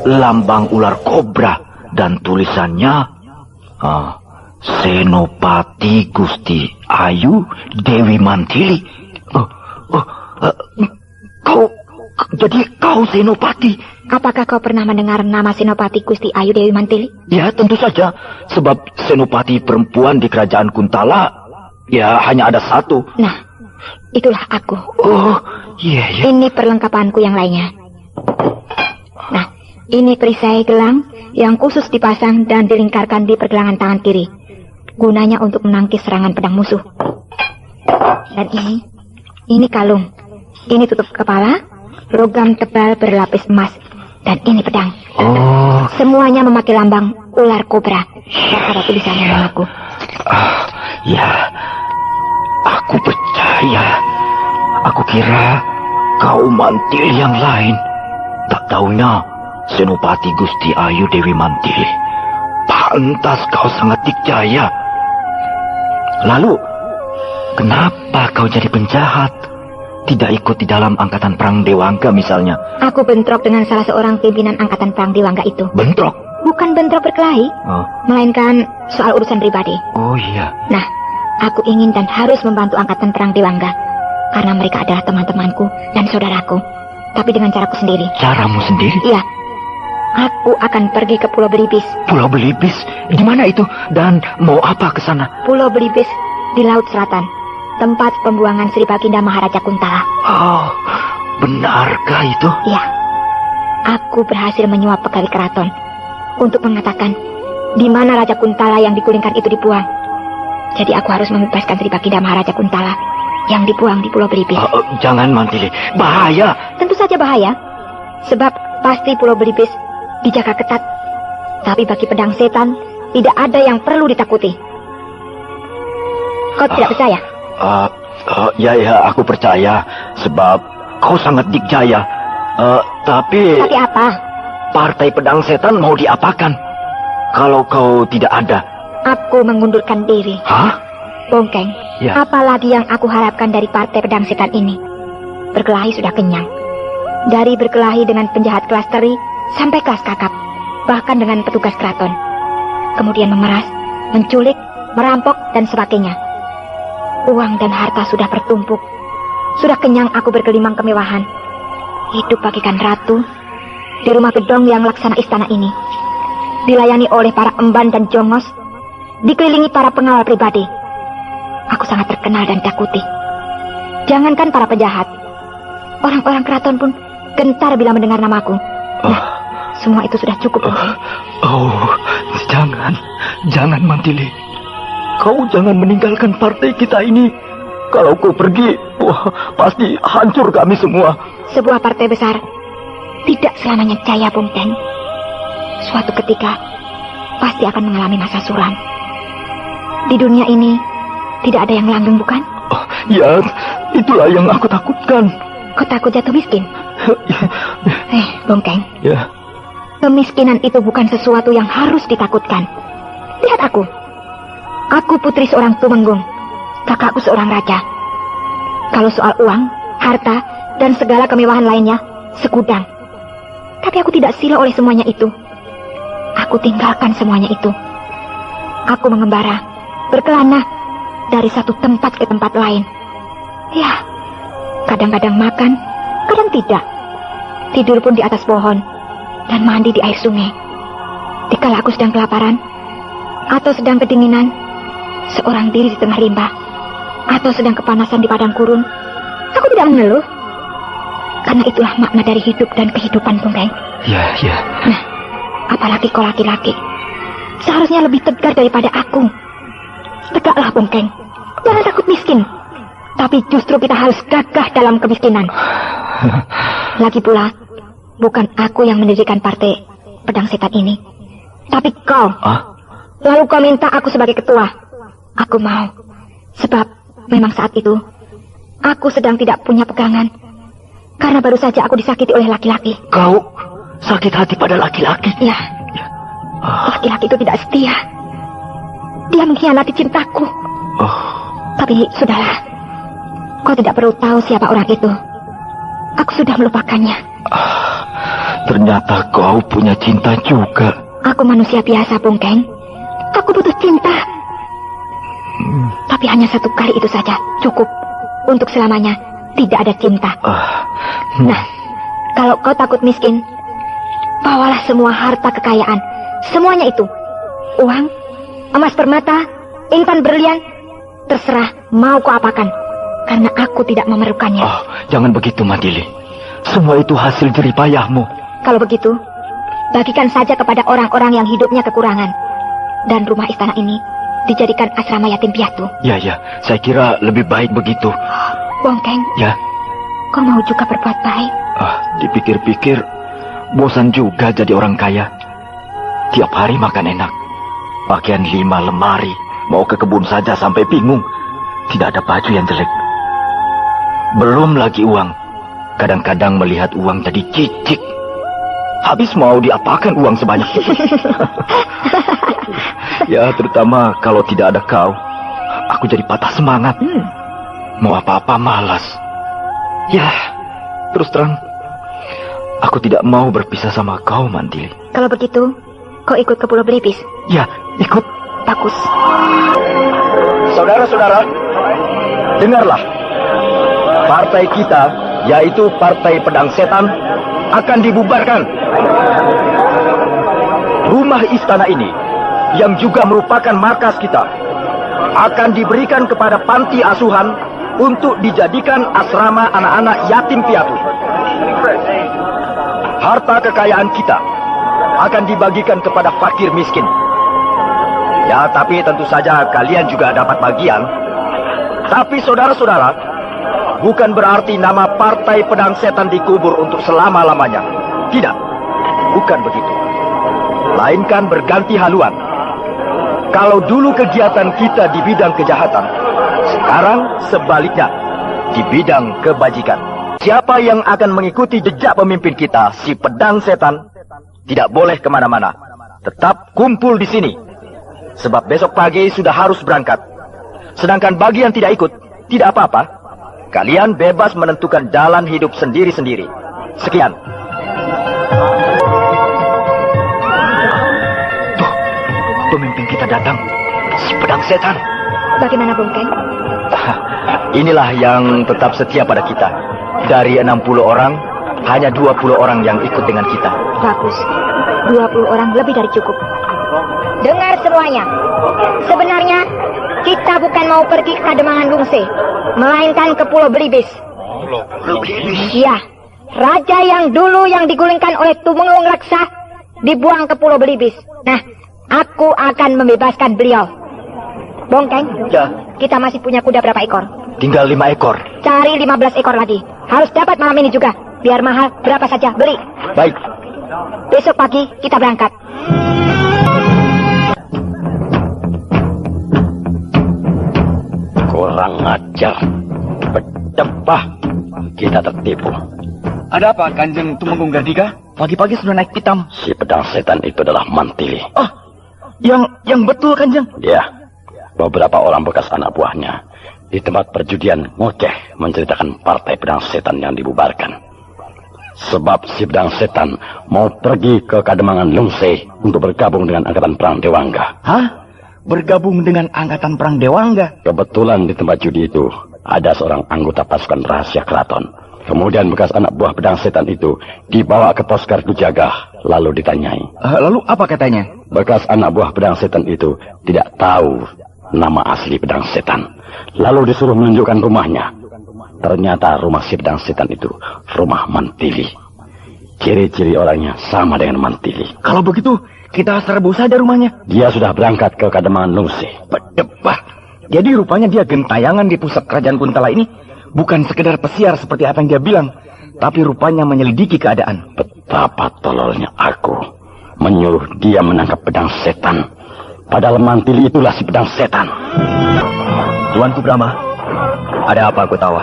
lambang ular kobra dan tulisannya Senopati Gusti Ayu Dewi Mantili. Kau Senopati. Apakah kau pernah mendengar nama Senopati Gusti Ayu Dewi Mantili? Ya, tentu saja. Sebab senopati perempuan di kerajaan Kuntala, ya hanya ada satu. Nah, itulah aku. Oh, iya. Ini perlengkapanku yang lainnya. Nah, ini perisai gelang yang khusus dipasang dan dilingkarkan di pergelangan tangan kiri. Gunanya untuk menangkis serangan pedang musuh. Dan ini kalung. Ini tutup kepala, logam tebal berlapis emas. Dan ini pedang. Oh. Semuanya memakai lambang ular kobra. Dan ada tulisannya namaku. Ya, aku percaya. Aku kira kau Mantili yang lain. Tak taunya Senopati Gusti Ayu Dewi Mantili. Pantas kau sangat dikjaya. Lalu, kenapa kau jadi penjahat? Tidak ikut di dalam angkatan perang Dewangga misalnya. Aku bentrok dengan salah seorang pimpinan angkatan perang Dewangga itu. Bentrok? Bukan bentrok berkelahi, melainkan soal urusan pribadi. Oh iya. Nah, aku ingin dan harus membantu angkatan perang Dewangga. Karena mereka adalah teman-temanku dan saudaraku. Tapi dengan caraku sendiri. Caramu sendiri? Iya. Aku akan pergi ke Pulau Belibis. Pulau Belibis? Di mana itu? Dan mau apa ke sana? Pulau Belibis di Laut Selatan. Tempat pembuangan Sri Baginda Maharaja Kuntala. Oh, benarkah itu? Iya. Aku berhasil menyuap pegawai keraton untuk mengatakan di mana Raja Kuntala yang digulingkan itu dibuang. Jadi aku harus membebaskan Sri Baginda Maharaja Kuntala yang dibuang di Pulau Belibis. Jangan, Mantili. Bahaya. Tentu saja bahaya. Sebab pasti Pulau Belibis dijaga ketat. Tapi bagi pedang setan tidak ada yang perlu ditakuti. Kau tidak percaya? Ya, aku percaya. Sebab kau sangat dikjaya. Tapi apa? Partai Pedang Setan mau diapakan kalau kau tidak ada? Aku mengundurkan diri. Hah? Bongkeng, Ya. apalagi yang aku harapkan dari Partai Pedang Setan ini? Berkelahi sudah kenyang. Dari berkelahi dengan penjahat kelas teri sampai kelas kakap. Bahkan dengan petugas keraton. Kemudian memeras, menculik, merampok, dan sebagainya. Uang dan harta sudah bertumpuk. Sudah kenyang aku bergelimang kemewahan. Hidup bagaikan ratu di rumah gedong yang laksana istana ini. Dilayani oleh para emban dan jongos. Dikelilingi para pengawal pribadi. Aku sangat terkenal dan takuti. Jangankan para penjahat. Orang-orang keraton pun gentar bila mendengar namaku. Nah, semua itu sudah cukup. Jangan Mantili. Kau jangan meninggalkan partai kita ini. Kalau kau pergi, pasti hancur kami semua. Sebuah partai besar tidak selamanya jaya, Bongkeng. Suatu ketika pasti akan mengalami masa suram. Di dunia ini tidak ada yang langgeng, bukan? Ya, itulah yang aku takutkan. Kau takut jatuh miskin? Bongkeng. Ya. Kemiskinan itu bukan sesuatu yang harus ditakutkan. Lihat aku. Aku putri seorang tumenggung. Kakakku seorang raja. Kalau soal uang, harta, dan segala kemewahan lainnya, segudang. Tapi aku tidak sila oleh semuanya itu. Aku tinggalkan semuanya itu. Aku mengembara, berkelana, dari satu tempat ke tempat lain. Ya, kadang-kadang makan, kadang tidak. Tidur pun di atas pohon, dan mandi di air sungai. Dikala aku sedang kelaparan, atau sedang kedinginan, seorang diri di tengah limbah, atau sedang kepanasan di padang gurun, aku tidak mengeluh. Karena itulah makna dari hidup dan kehidupan, Bongkeng. Ya. Nah, apalagi kau laki-laki, seharusnya lebih tegar daripada aku. Tegaklah, Bongkeng. Jangan takut miskin. Tapi justru kita harus gagah dalam kemiskinan. Lagi pula, bukan aku yang mendirikan partai Pedang Setan ini, tapi kau. Lalu kau minta aku sebagai ketua. Aku mau. Sebab memang saat itu aku sedang tidak punya pegangan. Karena baru saja aku disakiti oleh laki-laki. Kau sakit hati pada laki-laki? Ya. Laki-laki itu tidak setia. Dia mengkhianati cintaku. Tapi sudahlah. Kau tidak perlu tahu siapa orang itu. Aku sudah melupakannya. Ternyata kau punya cinta juga. Aku manusia biasa, Bongkeng. Aku butuh cinta. Tapi hanya satu kali itu saja. Cukup. Untuk selamanya tidak ada cinta. Nah, kalau kau takut miskin, Bawalah semua harta kekayaan. Semuanya itu. Uang, emas permata, intan berlian. Terserah mau kau apakan. Karena aku tidak memerlukannya. Oh, jangan begitu, Mandili. Semua itu hasil jeripayahmu. Kalau begitu, bagikan saja kepada orang-orang yang hidupnya kekurangan. Dan rumah istana ini dijadikan asrama yatim piatu. Ya, saya kira lebih baik begitu. Bongkeng, Ya, kau mau juga berbuat baik? dipikir-pikir, bosan juga jadi orang kaya. Tiap hari makan enak. Pakaian 5 lemari. Mau ke kebun saja sampai bingung. Tidak ada baju yang jelek. Belum lagi uang. Kadang-kadang melihat uang jadi cicik. Habis mau diapakan uang sebanyak itu? Ya, terutama kalau tidak ada kau. Aku jadi patah semangat. Mau apa-apa malas. Ya, terus terang, aku tidak mau berpisah sama kau, Mandili. Kalau begitu, kau ikut ke Pulau Belibis. Ya, ikut. Bagus. Saudara-saudara, dengarlah. Partai kita, yaitu Partai Pedang Setan, akan dibubarkan. Rumah istana ini, yang juga merupakan markas kita, akan diberikan kepada panti asuhan untuk dijadikan asrama anak-anak yatim piatu. Harta kekayaan kita akan dibagikan kepada fakir miskin. Ya, tapi tentu saja kalian juga dapat bagian. Tapi saudara-saudara, bukan berarti nama Partai Pedang Setan dikubur untuk selama-lamanya. Tidak, bukan begitu. Melainkan berganti haluan. Kalau dulu kegiatan kita di bidang kejahatan, sekarang sebaliknya, di bidang kebajikan. Siapa yang akan mengikuti jejak pemimpin kita, si Pedang Setan, tidak boleh kemana-mana. Tetap kumpul di sini. Sebab besok pagi sudah harus berangkat. Sedangkan bagi yang tidak ikut, tidak apa-apa. Kalian bebas menentukan jalan hidup sendiri-sendiri. Sekian. Tuh, pemimpin kita datang. Si Pedang Setan. Bagaimana, Bongkeng? Inilah yang tetap setia pada kita. Dari 60 orang, hanya 20 orang yang ikut dengan kita. Bagus. 20 orang lebih dari cukup. Dengar semuanya. Sebenarnya, kita bukan mau pergi ke Kademangan Lungse, melainkan ke Pulau Belibis. Iya, raja yang dulu yang digulingkan oleh Tumenggung Raksa dibuang ke Pulau Belibis. Nah, aku akan membebaskan beliau. Bongkeng, Ya, kita masih punya kuda berapa ekor? tinggal 5 ekor. Cari 15 ekor lagi. Harus dapat malam ini juga. Biar mahal, berapa saja, beli. Baik. Besok pagi kita berangkat. Kurang ajar. Berdebah. Kita tertipu. Ada apa, Kanjeng Tumenggung Gandika? Pagi-pagi sudah naik hitam. Si Pedang Setan itu adalah Mantili. Oh, yang betul, Kanjeng. Ya, beberapa orang bekas anak buahnya di tempat perjudian ngoceh menceritakan Partai Pedang Setan yang dibubarkan. Sebab si Pedang Setan mau pergi ke Kademangan Lungse untuk bergabung dengan Angkatan Perang Dewangga. Hah? Bergabung dengan Angkatan Perang Dewangga? Kebetulan di tempat judi itu ada seorang anggota pasukan rahasia keraton. Kemudian bekas anak buah Pedang Setan itu dibawa ke pos gardu jaga, lalu ditanyai. Lalu apa katanya? Bekas anak buah Pedang Setan itu tidak tahu nama asli Pedang Setan. Lalu disuruh menunjukkan rumahnya. Ternyata rumah si Pedang Setan itu rumah Mantili. Ciri-ciri orangnya sama dengan Mantili. Kalau begitu, kita serbu saja rumahnya. Dia sudah berangkat ke Kademangan Lungse. Berdebah. Jadi rupanya dia gentayangan di pusat kerajaan Kuntala ini bukan sekedar pesiar seperti apa yang dia bilang, tapi rupanya menyelidiki keadaan. Betapa tololnya aku menyuruh dia menangkap Pedang Setan. Padahal Mantili itulah si Pedang Setan. Tuanku Brahma, ada apa aku tahu?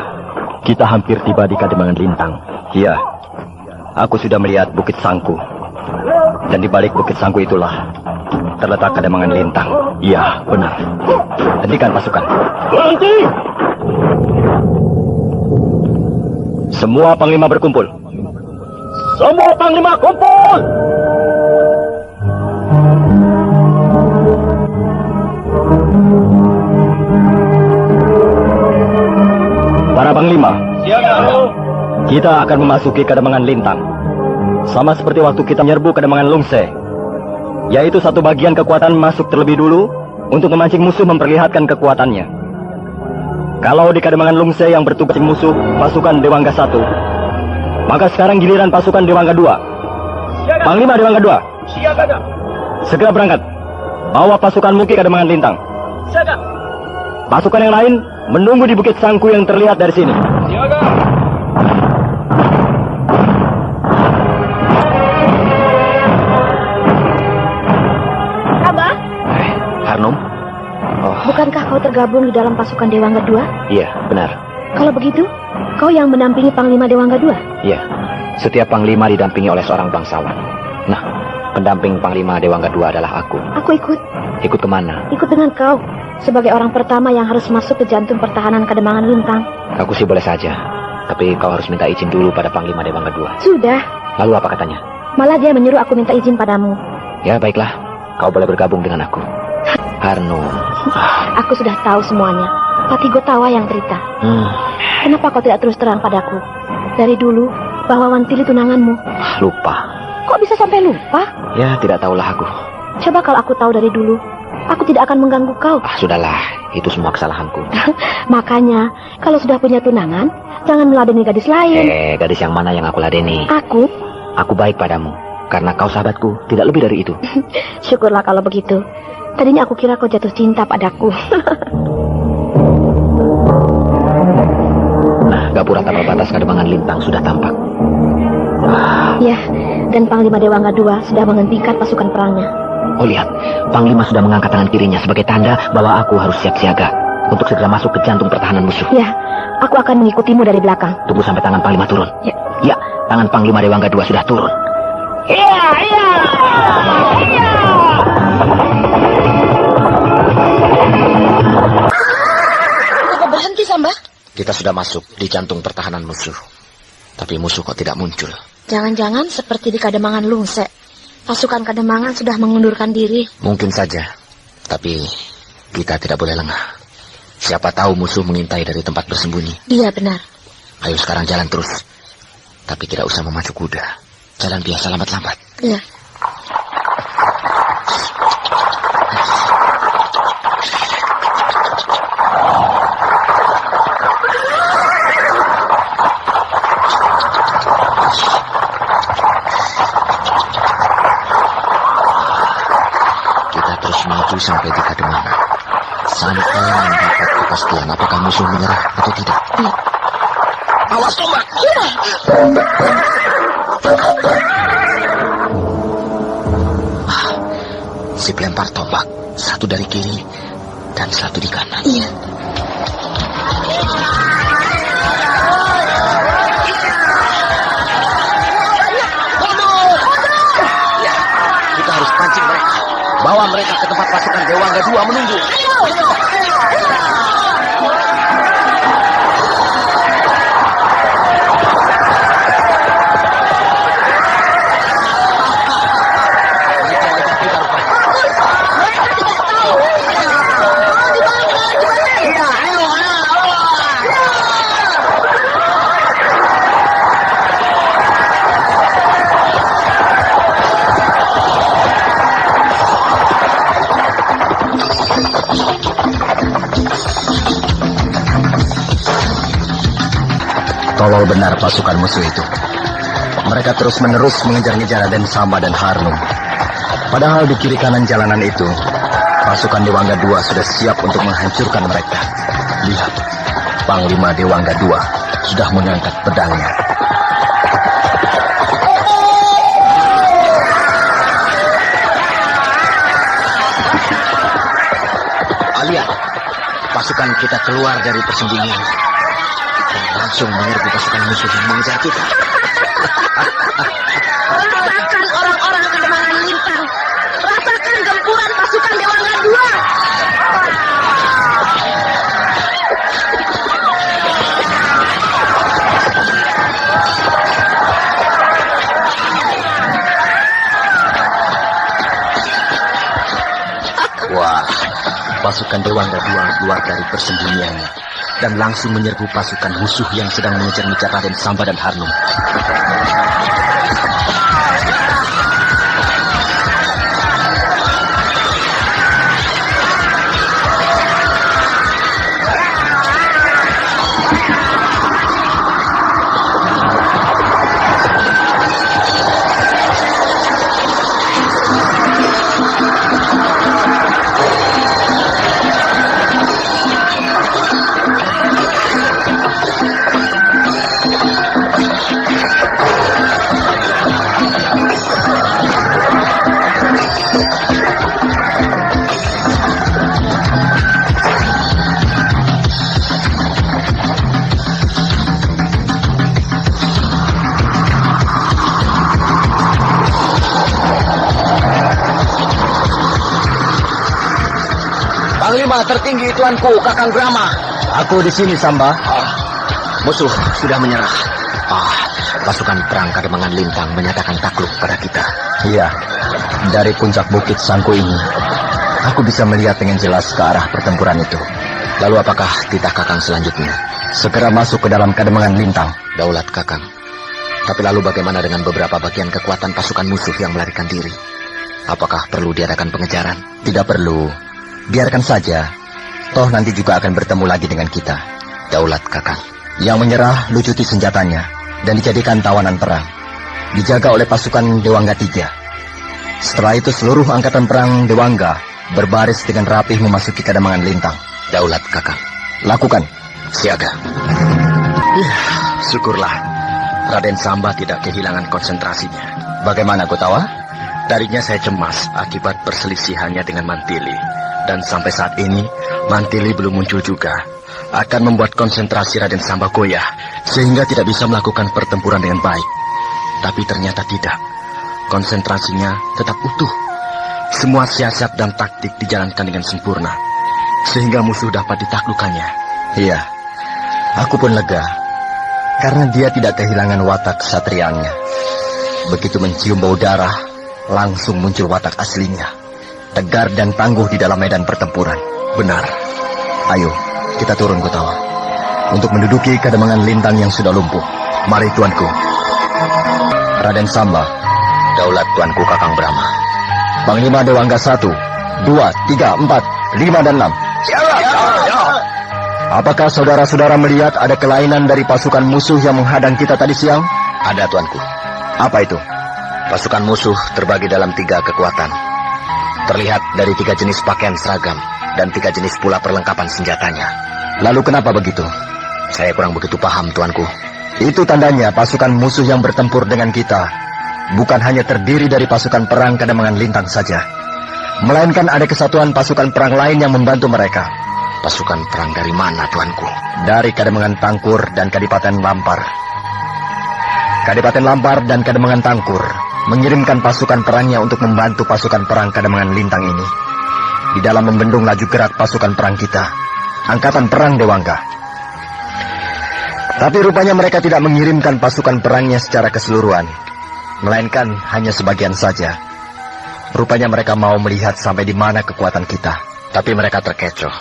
Kita hampir tiba di Kademangan Lintang. Iya, aku sudah melihat Bukit Sangku. Dan di balik Bukit Sangku itulah terletak Kademangan Lintang. Iya, benar. Hentikan pasukan. Berhenti! Semua panglima berkumpul. Semua panglima kumpul! Para panglima, Siap, kita akan memasuki Kademangan Lintang. sama seperti waktu kita menyerbu Kademangan Lungse, yaitu satu bagian kekuatan masuk terlebih dulu untuk memancing musuh memperlihatkan kekuatannya. Kalau di Kademangan Lungse yang bertugas musuh pasukan Dewangga 1, maka sekarang giliran pasukan Dewangga 2. Panglima Dewangga 2, segera berangkat. Bawa pasukan Muki Kademangan Lintang. Pasukan yang lain menunggu di Bukit Sangku yang terlihat dari sini. Abah, Harnum? bukankah kau tergabung di dalam pasukan Dewangga 2? Iya, benar. Kalau begitu, kau yang mendampingi Panglima Dewangga 2? Iya, setiap panglima didampingi oleh seorang bangsawan. Nah, pendamping Panglima Dewangga 2 adalah aku. Aku ikut. Ikut kemana? Ikut dengan kau. Sebagai orang pertama yang harus masuk ke jantung pertahanan Kademangan Lintang. Aku sih boleh saja. Tapi kau harus minta izin dulu pada Panglima Dewangga 2. Sudah. Lalu apa katanya? Malah dia menyuruh aku minta izin padamu. Ya, baiklah. Kau boleh bergabung dengan aku. Harnum. Aku sudah tahu semuanya. Pati Gotawa yang cerita. Kenapa kau tidak terus terang padaku? Dari dulu, bahwa Wantili tunanganmu. Lupa. Kok bisa sampai lupa? Ya, tidak tahulah aku. Coba kalau aku tahu dari dulu, aku tidak akan mengganggu kau. Sudahlah, itu semua kesalahanku. Makanya, kalau sudah punya tunangan, jangan meladeni gadis lain. Gadis yang mana yang aku ladeni? Aku? Aku baik padamu, karena kau sahabatku, tidak lebih dari itu. Syukurlah kalau begitu. Tadinya aku kira kau jatuh cinta padaku. Nah, gapura tapal batas Kademangan Lintang sudah tampak. Ya, dan Panglima Dewangga 2 sudah menghentikan pasukan perangnya. Oh, lihat, Panglima sudah mengangkat tangan kirinya sebagai tanda bahwa aku harus siap siaga untuk segera masuk ke jantung pertahanan musuh. Ya, aku akan mengikutimu dari belakang. Tunggu sampai tangan Panglima turun. Ya. Ya, tangan Panglima Dewangga 2 sudah turun. Kenapa berhenti, Samba? Kita sudah masuk di jantung pertahanan musuh. Tapi musuh kok tidak muncul. Jangan-jangan seperti di Kademangan Lungse. Pasukan Kademangan sudah mengundurkan diri. Mungkin saja. Tapi kita tidak boleh lengah. Siapa tahu musuh mengintai dari tempat bersembunyi. Iya, benar. Ayo sekarang jalan terus. Tapi tidak usah memacu kuda. Jalan biasa lambat-lambat. Iya. Kita terus maju sampai di Kademangan. Sampai mendapat kepastian apakah musuh menyerah atau tidak. Iya. Awas tombak! Iya. Si pelempar tombak, satu dari kiri dan satu di kanan. Iya. Kita harus pancing mereka. Bawa mereka ke tempat pasukan Dewangga 2 menunggu. Tolol benar pasukan musuh itu. Mereka terus-menerus mengejar-ngejar Raden Samba dan Harnum. Padahal di kiri kanan jalanan itu, pasukan Dewangga 2 sudah siap untuk menghancurkan mereka. Lihat, Panglima Dewangga 2 sudah mengangkat pedangnya. Alia, pasukan kita keluar dari persembunyian dan langsung menyerbu pasukan musuh yang mengejar kita. Rasakan orang-orang Kademangan Lintang. Rasakan gempuran pasukan Dewangga 2. Wah, pasukan Dewangga 2 keluar dari persembunyiannya dan langsung menyerbu pasukan musuh yang sedang mengejar-ngejar Raden Samba dan Harnum. Panglima tertinggi tuanku, Kakang Brahma. Aku di sini, Samba. Musuh sudah menyerah. Pasukan perang Kademangan Lintang menyatakan takluk pada kita. Iya, dari puncak bukit Sangku ini, aku bisa melihat dengan jelas ke arah pertempuran itu. Lalu apakah titah Kakang selanjutnya? Segera masuk ke dalam Kademangan Lintang. Daulat Kakang. Tapi lalu bagaimana dengan beberapa bagian kekuatan pasukan musuh yang melarikan diri? Apakah perlu diadakan pengejaran? Tidak perlu. Biarkan saja. Toh nanti juga akan bertemu lagi dengan kita. Daulat Kakang. Yang menyerah lucuti senjatanya dan dijadikan tawanan perang. Dijaga oleh pasukan Dewangga III. Setelah itu seluruh angkatan perang Dewangga berbaris dengan rapih memasuki Kademangan Lintang. Daulat Kakang. Lakukan. Siaga. Syukurlah Raden Samba tidak kehilangan konsentrasinya. Bagaimana, Gotawa? Tadinya saya cemas akibat perselisihannya dengan Mantili. Dan sampai saat ini Mantili belum muncul juga. Akan membuat konsentrasi Raden Samba goyah sehingga tidak bisa melakukan pertempuran dengan baik. Tapi ternyata tidak. Konsentrasinya tetap utuh. Semua siasat dan taktik dijalankan dengan sempurna sehingga musuh dapat ditaklukkannya. Iya, aku pun lega karena dia tidak kehilangan watak kesatriaannya. Begitu mencium bau darah, langsung muncul watak aslinya, tegar dan tangguh di dalam medan pertempuran. Benar. Ayo, kita turun, Gotawa, untuk menduduki Kademangan Lintang yang sudah lumpuh. Mari, tuanku. Raden Samba. Daulat tuanku Kakang Brahma. Panglima Dewangga 1, 2, 3, 4, 5, dan 6. Apakah saudara-saudara melihat ada kelainan dari pasukan musuh yang menghadang kita tadi siang? Ada, tuanku. Apa itu? Pasukan musuh terbagi dalam 3 kekuatan. Terlihat dari 3 jenis pakaian seragam dan 3 jenis pula perlengkapan senjatanya. Lalu kenapa begitu? Saya kurang begitu paham, tuanku. Itu tandanya pasukan musuh yang bertempur dengan kita bukan hanya terdiri dari pasukan perang Kademangan Lintang saja, melainkan ada kesatuan pasukan perang lain yang membantu mereka. Pasukan perang dari mana, tuanku? Dari Kademangan Tangkur dan Kadipaten Lampar. Kadipaten Lampar dan Kademangan Tangkur mengirimkan pasukan perangnya untuk membantu pasukan perang Kademangan Lintang ini di dalam membendung laju gerak pasukan perang kita, Angkatan Perang Dewangga. Tapi rupanya mereka tidak mengirimkan pasukan perangnya secara keseluruhan, melainkan hanya sebagian saja. Rupanya mereka mau melihat sampai di mana kekuatan kita. Tapi mereka terkecoh,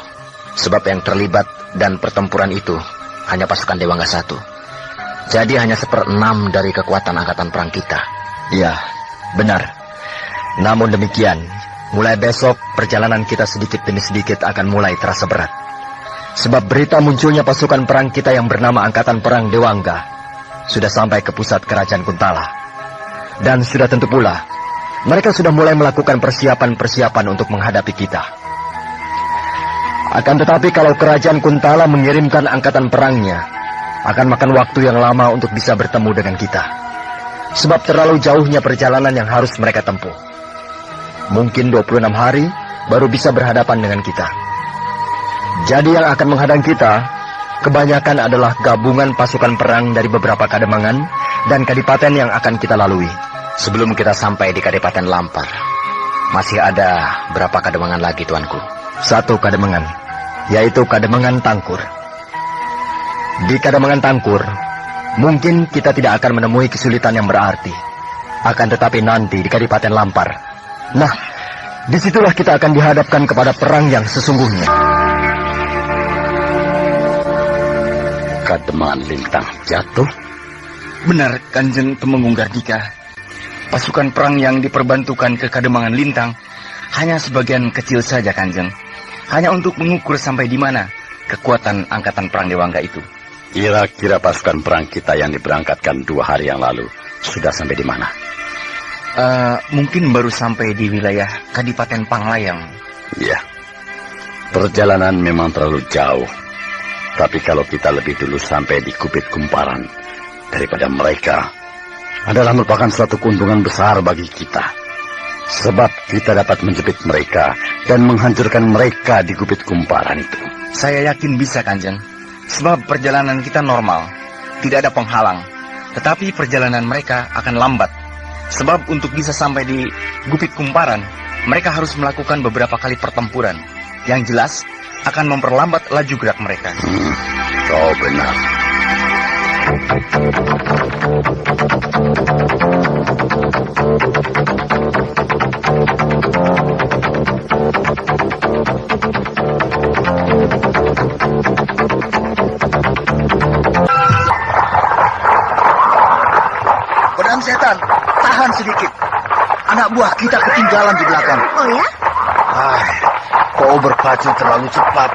sebab yang terlibat dan pertempuran itu hanya pasukan Dewangga 1. Jadi hanya 1/6 dari kekuatan angkatan perang kita. Iya, benar. Namun demikian, mulai besok perjalanan kita sedikit demi sedikit akan mulai terasa berat. Sebab berita munculnya pasukan perang kita yang bernama Angkatan Perang Dewangga sudah sampai ke pusat kerajaan Kuntala. Dan sudah tentu pula, mereka sudah mulai melakukan persiapan-persiapan untuk menghadapi kita. Akan tetapi kalau kerajaan Kuntala mengirimkan angkatan perangnya, akan makan waktu yang lama untuk bisa bertemu dengan kita. Sebab terlalu jauhnya perjalanan yang harus mereka tempuh. Mungkin 26 hari baru bisa berhadapan dengan kita. Jadi yang akan menghadang kita kebanyakan adalah gabungan pasukan perang dari beberapa kademangan dan kadipaten yang akan kita lalui. Sebelum kita sampai di Kadipaten Lampar, masih ada berapa kademangan lagi, tuanku? 1 kademangan, yaitu Kademangan Tangkur. Di Kademangan Tangkur, mungkin kita tidak akan menemui kesulitan yang berarti. Akan tetapi nanti di Kadipaten Lampar, nah, disitulah kita akan dihadapkan kepada perang yang sesungguhnya. Kademangan Lintang jatuh? Benar, Kanjeng Temenggung Gardika. Pasukan perang yang diperbantukan ke Kademangan Lintang hanya sebagian kecil saja, Kanjeng. Hanya untuk mengukur sampai di mana kekuatan angkatan perang Dewangga itu. Kira-kira pasukan perang kita yang diberangkatkan 2 hari yang lalu sudah sampai di mana? Mungkin baru sampai di wilayah Kadipaten Panglayang. Iya. Perjalanan memang terlalu jauh. Tapi kalau kita lebih dulu sampai di Kupit Kumparan daripada mereka, adalah merupakan suatu keuntungan besar bagi kita. Sebab kita dapat menjepit mereka dan menghancurkan mereka di Kupit Kumparan itu. Saya yakin bisa, Kanjeng. Sebab perjalanan kita normal, tidak ada penghalang. Tetapi perjalanan mereka akan lambat. Sebab untuk bisa sampai di Kupit Kumparan, mereka harus melakukan beberapa kali pertempuran. Yang jelas, akan memperlambat laju gerak mereka. Kau benar. Pedang setan, tahan sedikit. Anak buah kita ketinggalan di belakang. Oh ya? Kau berpacu terlalu cepat.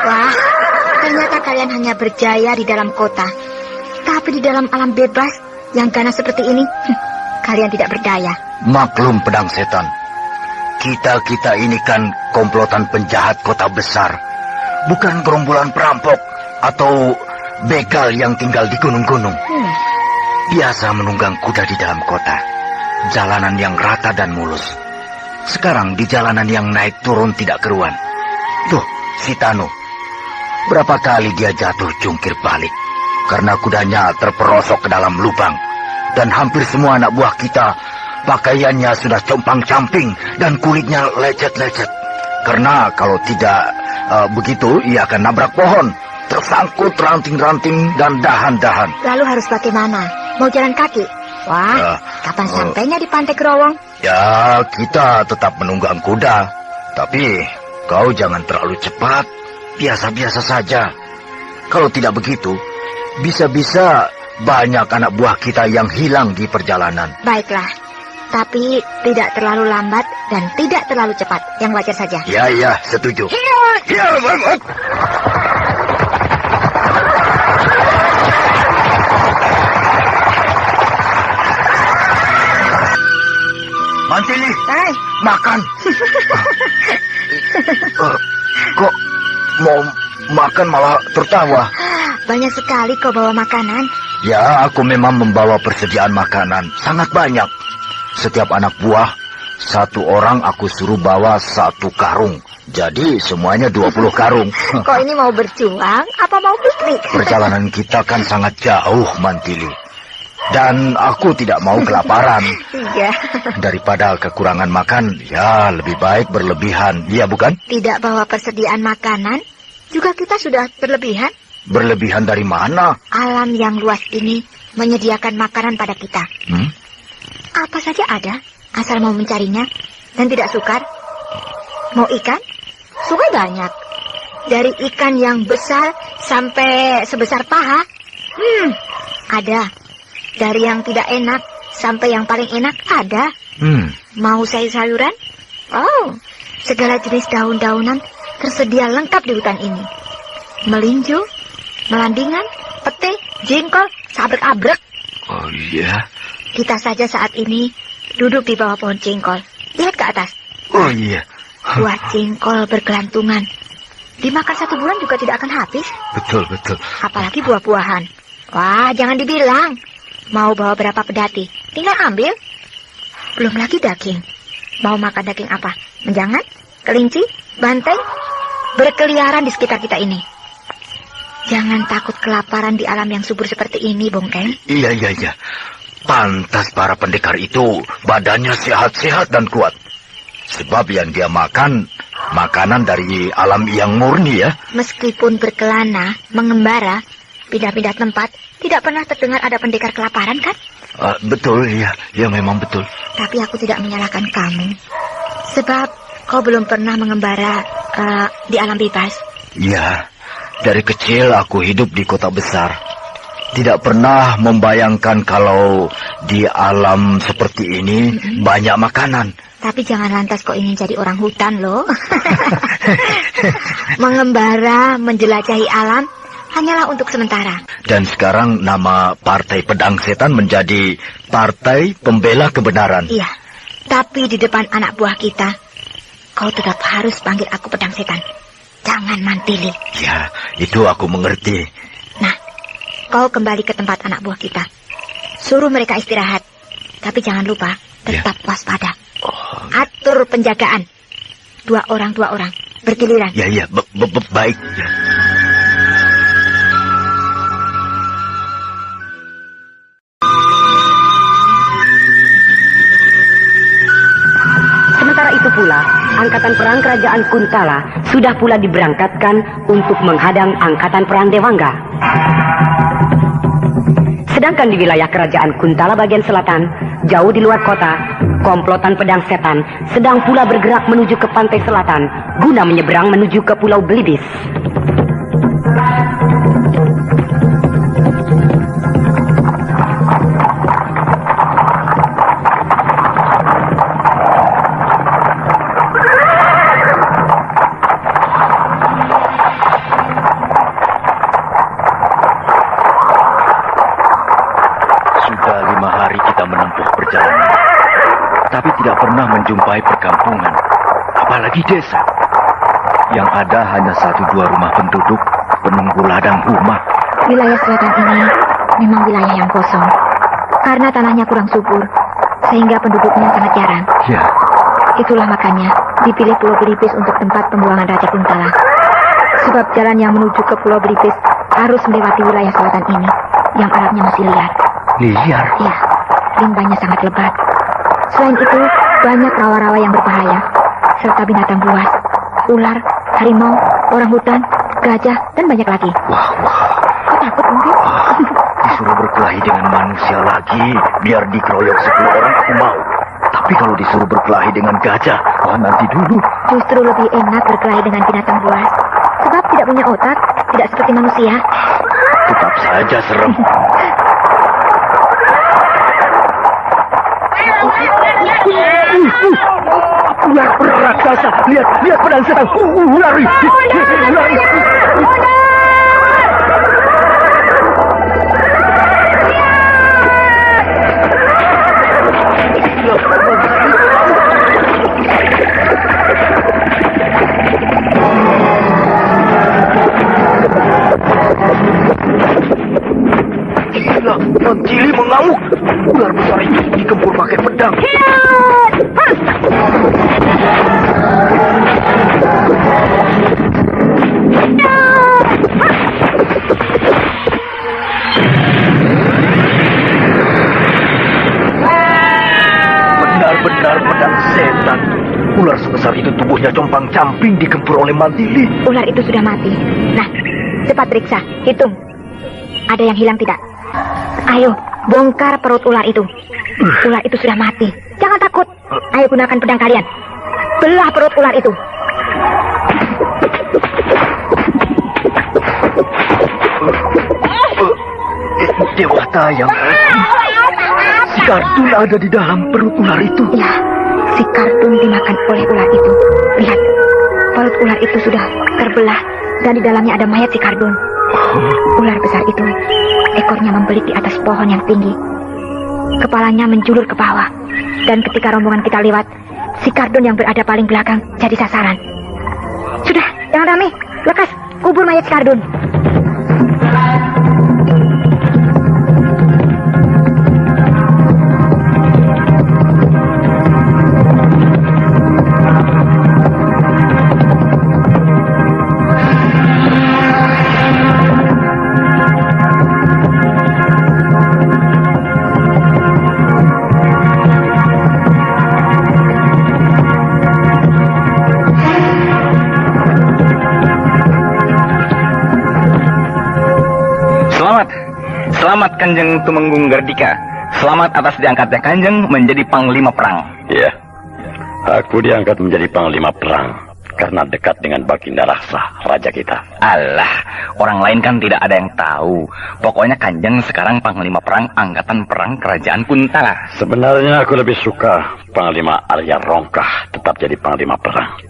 Wah, ternyata kalian hanya berjaya di dalam kota. Tapi di dalam alam bebas yang ganas seperti ini, kalian tidak berdaya. Maklum pedang setan. Kita ini kan komplotan penjahat kota besar. Bukan gerombolan perampok atau begal yang tinggal di gunung-gunung. Biasa menunggang kuda di dalam kota. Jalanan yang rata dan mulus. Sekarang di jalanan yang naik turun tidak keruan. Tuh, si Tano. Berapa kali dia jatuh jungkir balik. Karena kudanya terperosok ke dalam lubang. Dan hampir semua anak buah kita pakaiannya sudah compang-camping dan kulitnya lecet-lecet. Karena kalau tidak begitu ia akan nabrak pohon. Tersangkut ranting-ranting dan dahan-dahan. Lalu harus bagaimana? Mau jalan kaki? Wah, kapan sampainya di Pantai Growong? Ya, kita tetap menunggang kuda. Tapi kau jangan terlalu cepat. Biasa-biasa saja. Kalau tidak begitu, bisa-bisa banyak anak buah kita yang hilang di perjalanan. Baiklah, tapi tidak terlalu lambat dan tidak terlalu cepat. Yang wajar saja. Ya, setuju. Ya, banget. Mantili, makan. Kok mau makan malah tertawa? Banyak sekali kau bawa makanan. Ya, aku memang membawa persediaan makanan. Sangat banyak. Setiap anak buah, satu orang aku suruh bawa 1 karung. Jadi semuanya 20 karung. Kau ini mau berjuang apa mau piknik? Perjalanan kita kan sangat jauh, Mantili. Dan aku tidak mau kelaparan. Iya. Daripada kekurangan makan, ya lebih baik berlebihan. Iya bukan? Tidak bawa persediaan makanan, juga kita sudah berlebihan. Berlebihan dari mana? Alam yang luas ini menyediakan makanan pada kita. Apa saja ada, asal mau mencarinya dan tidak sukar. Mau ikan? Sungai banyak. Dari ikan yang besar sampai sebesar paha. Ada. Dari yang tidak enak sampai yang paling enak ada. Mau sayur-sayuran? Oh, segala jenis daun-daunan tersedia lengkap di hutan ini. Melinjo, melandingan, pete, jengkol, sabrek-abrek. Oh iya. Kita saja saat ini duduk di bawah pohon jengkol. Lihat ke atas. Oh iya. Buah jengkol bergelantungan. Dimakan 1 bulan juga tidak akan habis. Betul. Apalagi buah-buahan. Wah, jangan dibilang. Mau bawa berapa pedati, tinggal ambil. Belum lagi daging. Mau makan daging apa? Menjangan? Kelinci? Banteng? Berkeliaran di sekitar kita ini. Jangan takut kelaparan di alam yang subur seperti ini, Bongkeng. Iya. Pantas para pendekar itu badannya sehat-sehat dan kuat. Sebab yang dia makan, makanan dari alam yang murni ya. Meskipun berkelana, mengembara, pindah-pindah tempat, tidak pernah terdengar ada pendekar kelaparan, kan? Betul, ya memang betul. Tapi aku tidak menyalahkan kamu. Sebab kau belum pernah mengembara di alam bebas. Iya, dari kecil aku hidup di kota besar. Tidak pernah membayangkan kalau di alam seperti ini banyak makanan. Tapi jangan lantas kau ingin jadi orang hutan, loh. Mengembara, menjelajahi alam, hanyalah untuk sementara. Dan sekarang nama Partai Pedang Setan menjadi Partai Pembela Kebenaran. Iya, tapi di depan anak buah kita, kau tetap harus panggil aku Pedang Setan. Jangan Mantili. Ya, itu aku mengerti. Nah, kau kembali ke tempat anak buah kita. Suruh mereka istirahat. Tapi jangan lupa, tetap waspada. Atur penjagaan. 2 orang, bergiliran. Ya, baik. Ya. angkatan perang kerajaan Kuntala sudah pula diberangkatkan untuk menghadang angkatan perang Dewangga. Sedangkan di wilayah kerajaan Kuntala bagian selatan, jauh di luar kota, komplotan pedang setan sedang pula bergerak menuju ke pantai selatan guna menyeberang menuju ke Pulau Belibis. Tapi tidak pernah menjumpai perkampungan, apalagi desa. Yang ada hanya 1-2 rumah penduduk penunggu ladang rumah. Wilayah selatan ini memang wilayah yang kosong. Karena tanahnya kurang subur, sehingga penduduknya sangat jarang. Ya. Itulah makanya dipilih Pulau Belibis untuk tempat pembuangan Raja Kuntala. Sebab jalan yang menuju ke Pulau Belibis harus melewati wilayah selatan ini, yang alamnya masih liar. Liar? Ya, limbahnya sangat lebat. Selain itu, banyak rawa-rawa yang berbahaya, serta binatang buas, ular, harimau, orangutan, gajah, dan banyak lagi. Wah. Kau takut mungkin? Disuruh berkelahi dengan manusia lagi, biar dikeroyok 10 orang aku mau. Tapi kalau disuruh berkelahi dengan gajah, nanti dulu. Justru lebih enak berkelahi dengan binatang buas, sebab tidak punya otak, tidak seperti manusia. Tetap saja serem. Ular raksasa, lihat pedang setan, lari. Cili mengamuk, ular besar itu dikempur pakai pedang. Benar-benar pedang setan. Ular sebesar itu tubuhnya compang-camping digempur oleh Mantili. Ular itu sudah mati. Nah, cepat periksa, hitung. Ada yang hilang tidak? Ayo, bongkar perut ular itu. Ular itu sudah mati. Jangan takut. Ayo gunakan pedang kalian. Belah perut ular itu. Dewa Tayang. Si Kardun ada di dalam perut ular itu. Ya, si Kardun dimakan oleh ular itu. Lihat, perut ular itu sudah terbelah dan di dalamnya ada mayat si Kardun. Ular besar itu, ekornya membelit di atas pohon yang tinggi. Kepalanya menjulur ke bawah. Dan ketika rombongan kita lewat, si Kardun yang berada paling belakang jadi sasaran. Sudah, jangan rame. Lekas, kubur mayat si Kardun. Selamat Kanjeng Tumenggung Gardika. Selamat atas diangkatnya Kanjeng menjadi Panglima Perang. Iya, aku diangkat menjadi Panglima Perang karena dekat dengan Baginda Raksa, raja kita. Alah, orang lain kan tidak ada yang tahu. Pokoknya Kanjeng sekarang Panglima Perang Angkatan Perang Kerajaan Kuntala. Sebenarnya aku lebih suka Panglima Arya Rongkah tetap jadi Panglima Perang.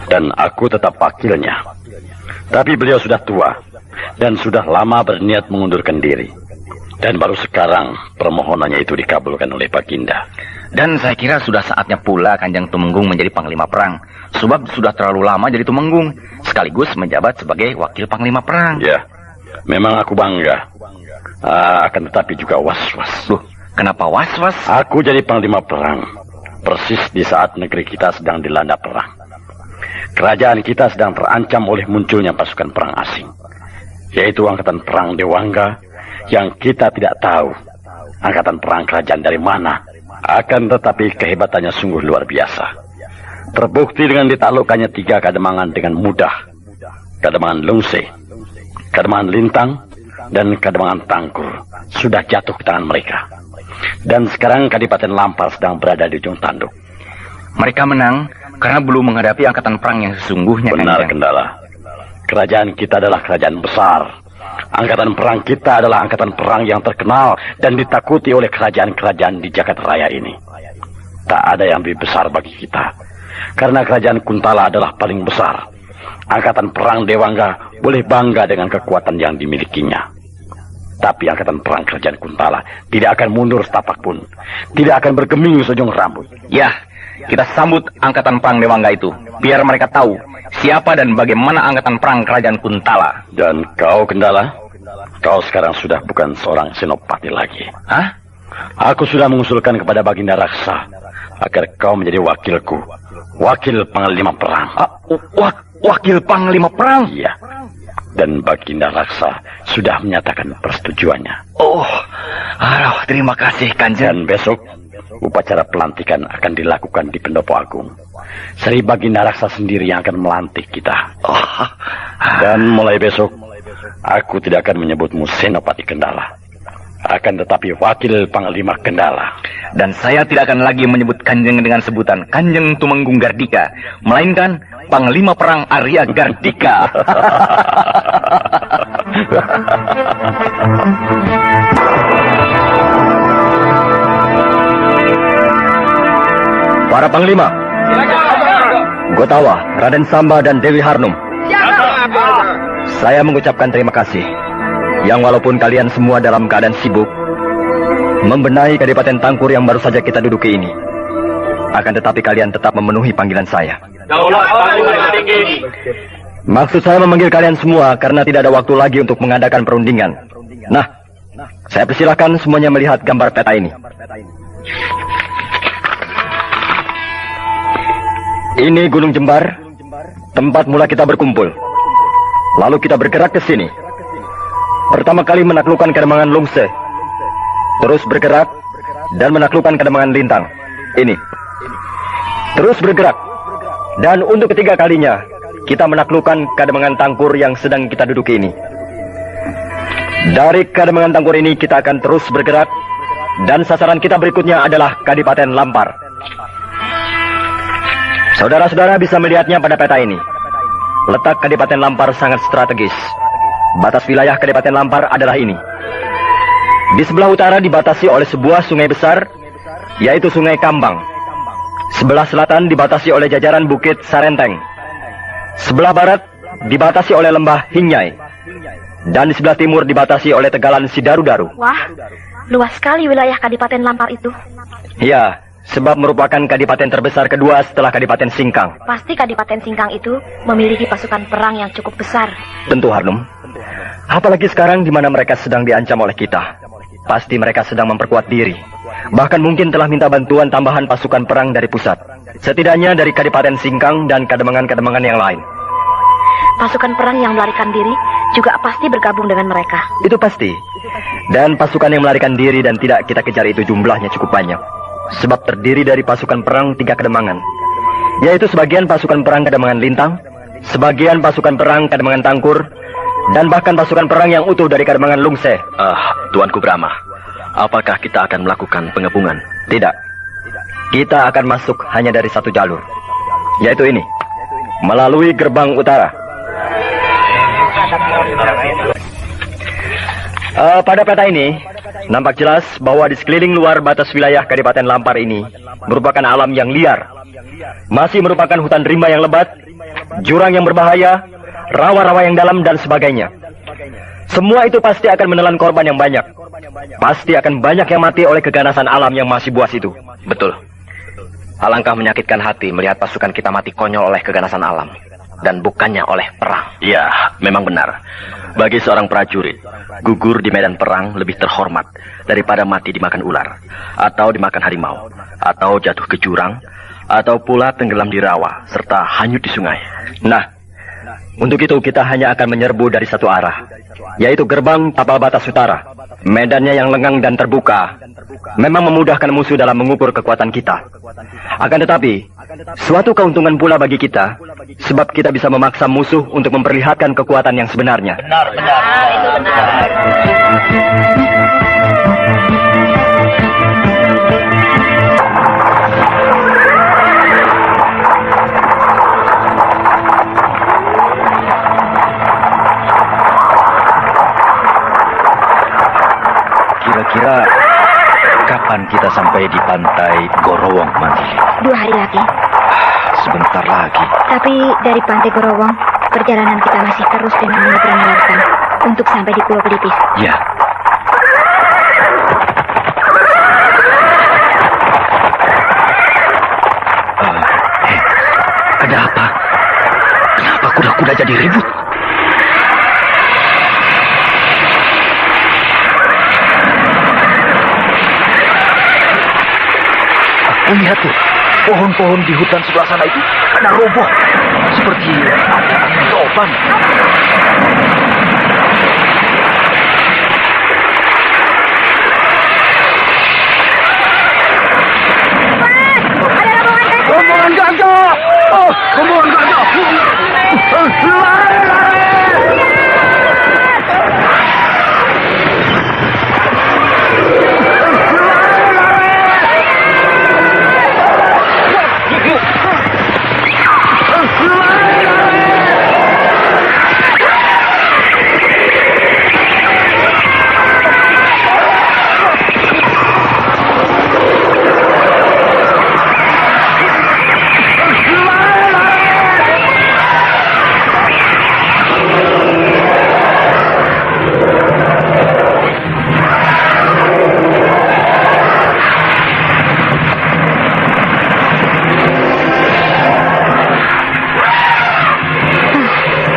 Dan aku tetap wakilnya. Tapi beliau sudah tua dan sudah lama berniat mengundurkan diri. Dan baru sekarang permohonannya itu dikabulkan oleh Baginda. Dan saya kira sudah saatnya pula Kanjeng Tumenggung menjadi Panglima Perang. Sebab sudah terlalu lama jadi Tumenggung, sekaligus menjabat sebagai Wakil Panglima Perang. Ya, memang aku bangga. Akan tetapi juga was-was. Loh, kenapa was-was? Aku jadi Panglima Perang persis di saat negeri kita sedang dilanda perang. Kerajaan kita sedang terancam oleh munculnya pasukan perang asing, yaitu Angkatan Perang Dewangga yang kita tidak tahu angkatan perang kerajaan dari mana. Akan tetapi kehebatannya sungguh luar biasa. Terbukti dengan ditaklukkannya 3 Kademangan dengan mudah. Kademangan Lungse, Kademangan Lintang, dan Kademangan Tangkur sudah jatuh ke tangan mereka. Dan sekarang Kadipaten Lampar sedang berada di ujung tanduk. Mereka menang karena belum menghadapi angkatan perang yang sesungguhnya. Benar, Kendala. Kerajaan kita adalah kerajaan besar. Angkatan perang kita adalah angkatan perang yang terkenal dan ditakuti oleh kerajaan-kerajaan di jagat raya ini. Tak ada yang lebih besar bagi kita, karena kerajaan Kuntala adalah paling besar. Angkatan perang Dewangga boleh bangga dengan kekuatan yang dimilikinya. Tapi angkatan perang kerajaan Kuntala tidak akan mundur setapak pun, tidak akan bergeming sejong rambut. Ya, kita sambut angkatan perang Dewangga itu, biar mereka tahu siapa dan bagaimana angkatan perang kerajaan Kuntala. Dan kau, Kendala, kau sekarang sudah bukan seorang senopati lagi. Hah? Aku sudah mengusulkan kepada Baginda Raksa agar kau menjadi wakilku, wakil panglima perang. Wakil panglima perang? Iya. Dan Baginda Raksa sudah menyatakan persetujuannya. Aduh, terima kasih, Kanjeng. Dan besok upacara pelantikan akan dilakukan di Pendopo Agung. Sri Baginda Raksa sendiri yang akan melantik kita. Dan mulai besok, aku tidak akan menyebutmu Senopati Kendala. Akan tetapi wakil panglima Kendala. Dan saya tidak akan lagi menyebut Kanjeng dengan sebutan Kanjeng Tumenggung Gardika, melainkan Panglima Perang Arya Gardika. Para panglima, Gotawa, Raden Samba, dan Dewi Harnum, saya mengucapkan terima kasih yang walaupun kalian semua dalam keadaan sibuk membenahi Kadipaten Tangkur yang baru saja kita duduki ini, akan tetapi kalian tetap memenuhi panggilan saya. Maksud saya memanggil kalian semua karena tidak ada waktu lagi untuk mengadakan perundingan. Nah, saya persilahkan semuanya melihat gambar peta ini. Ini Gunung Jembar, tempat mula kita berkumpul. Lalu kita bergerak ke sini. Pertama kali menaklukkan Kademangan Lungse, terus bergerak dan menaklukkan Kademangan Lintang. Ini. Terus bergerak. Dan untuk ketiga kalinya, kita menaklukkan Kademangan Tangkur yang sedang kita duduki ini. Dari Kademangan Tangkur ini kita akan terus bergerak, dan sasaran kita berikutnya adalah Kadipaten Lampar. Saudara-saudara bisa melihatnya pada peta ini. Letak Kadipaten Lampar sangat strategis. Batas wilayah Kadipaten Lampar adalah ini. Di sebelah utara dibatasi oleh sebuah sungai besar, yaitu Sungai Kambang. Sebelah selatan dibatasi oleh jajaran Bukit Sarenteng. Sebelah barat dibatasi oleh Lembah Hinyai. Dan di sebelah timur dibatasi oleh Tegalan Sidaru-daru. Wah, luas sekali wilayah Kadipaten Lampar itu. Ya, sebab merupakan kadipaten terbesar kedua setelah Kadipaten Singkang. Pasti Kadipaten Singkang itu memiliki pasukan perang yang cukup besar. Tentu, Harnum. Apalagi sekarang di mana mereka sedang diancam oleh kita. Pasti mereka sedang memperkuat diri. Bahkan mungkin telah minta bantuan tambahan pasukan perang dari pusat. Setidaknya dari Kadipaten Singkang dan kademangan-kademangan yang lain. Pasukan perang yang melarikan diri juga pasti bergabung dengan mereka. Itu pasti. Dan pasukan yang melarikan diri dan tidak kita kejar itu jumlahnya cukup banyak. Sebab terdiri dari pasukan perang 3 kademangan. Yaitu sebagian pasukan perang Kademangan Lintang, sebagian pasukan perang Kademangan Tangkur, dan bahkan pasukan perang yang utuh dari Kademangan Lungse. Tuanku Brahma, apakah kita akan melakukan penggabungan? Tidak. Kita akan masuk hanya dari satu jalur. Yaitu ini. Melalui gerbang utara. Pada peta ini, nampak jelas bahwa di sekeliling luar batas wilayah Kadipaten Lampar ini merupakan alam yang liar. Masih merupakan hutan rimba yang lebat, jurang yang berbahaya, rawa-rawa yang dalam, dan sebagainya. Semua itu pasti akan menelan korban yang banyak. Pasti akan banyak yang mati oleh keganasan alam yang masih buas itu. Betul. Alangkah menyakitkan hati melihat pasukan kita mati konyol oleh keganasan alam. Dan bukannya oleh perang. Ya, memang benar. Bagi seorang prajurit, gugur di medan perang lebih terhormat daripada mati dimakan ular, atau dimakan harimau, atau jatuh ke jurang, atau pula tenggelam di rawa, serta hanyut di sungai. Nah, Untuk itu kita hanya akan menyerbu dari satu arah, yaitu gerbang tapal batas utara. Medannya yang lengang dan terbuka memang memudahkan musuh dalam mengukur kekuatan kita. Akan tetapi, suatu keuntungan pula bagi kita, sebab kita bisa memaksa musuh untuk memperlihatkan kekuatan yang sebenarnya. Benar. Kira-kira kapan kita sampai di pantai Gorowong, Manti? 2 hari lagi. Sebentar lagi. Tapi dari pantai Gorowong, perjalanan kita masih terus dengan menyeberang lautan untuk sampai di Pulau Pelipis. Ya. Ada apa? Kenapa kuda-kuda jadi ribut? Lihat tuh, pohon-pohon di hutan sebelah sana itu ada roboh, seperti ada angin topan. Rombongan gajah! Oh, rombongan gajah! Lari!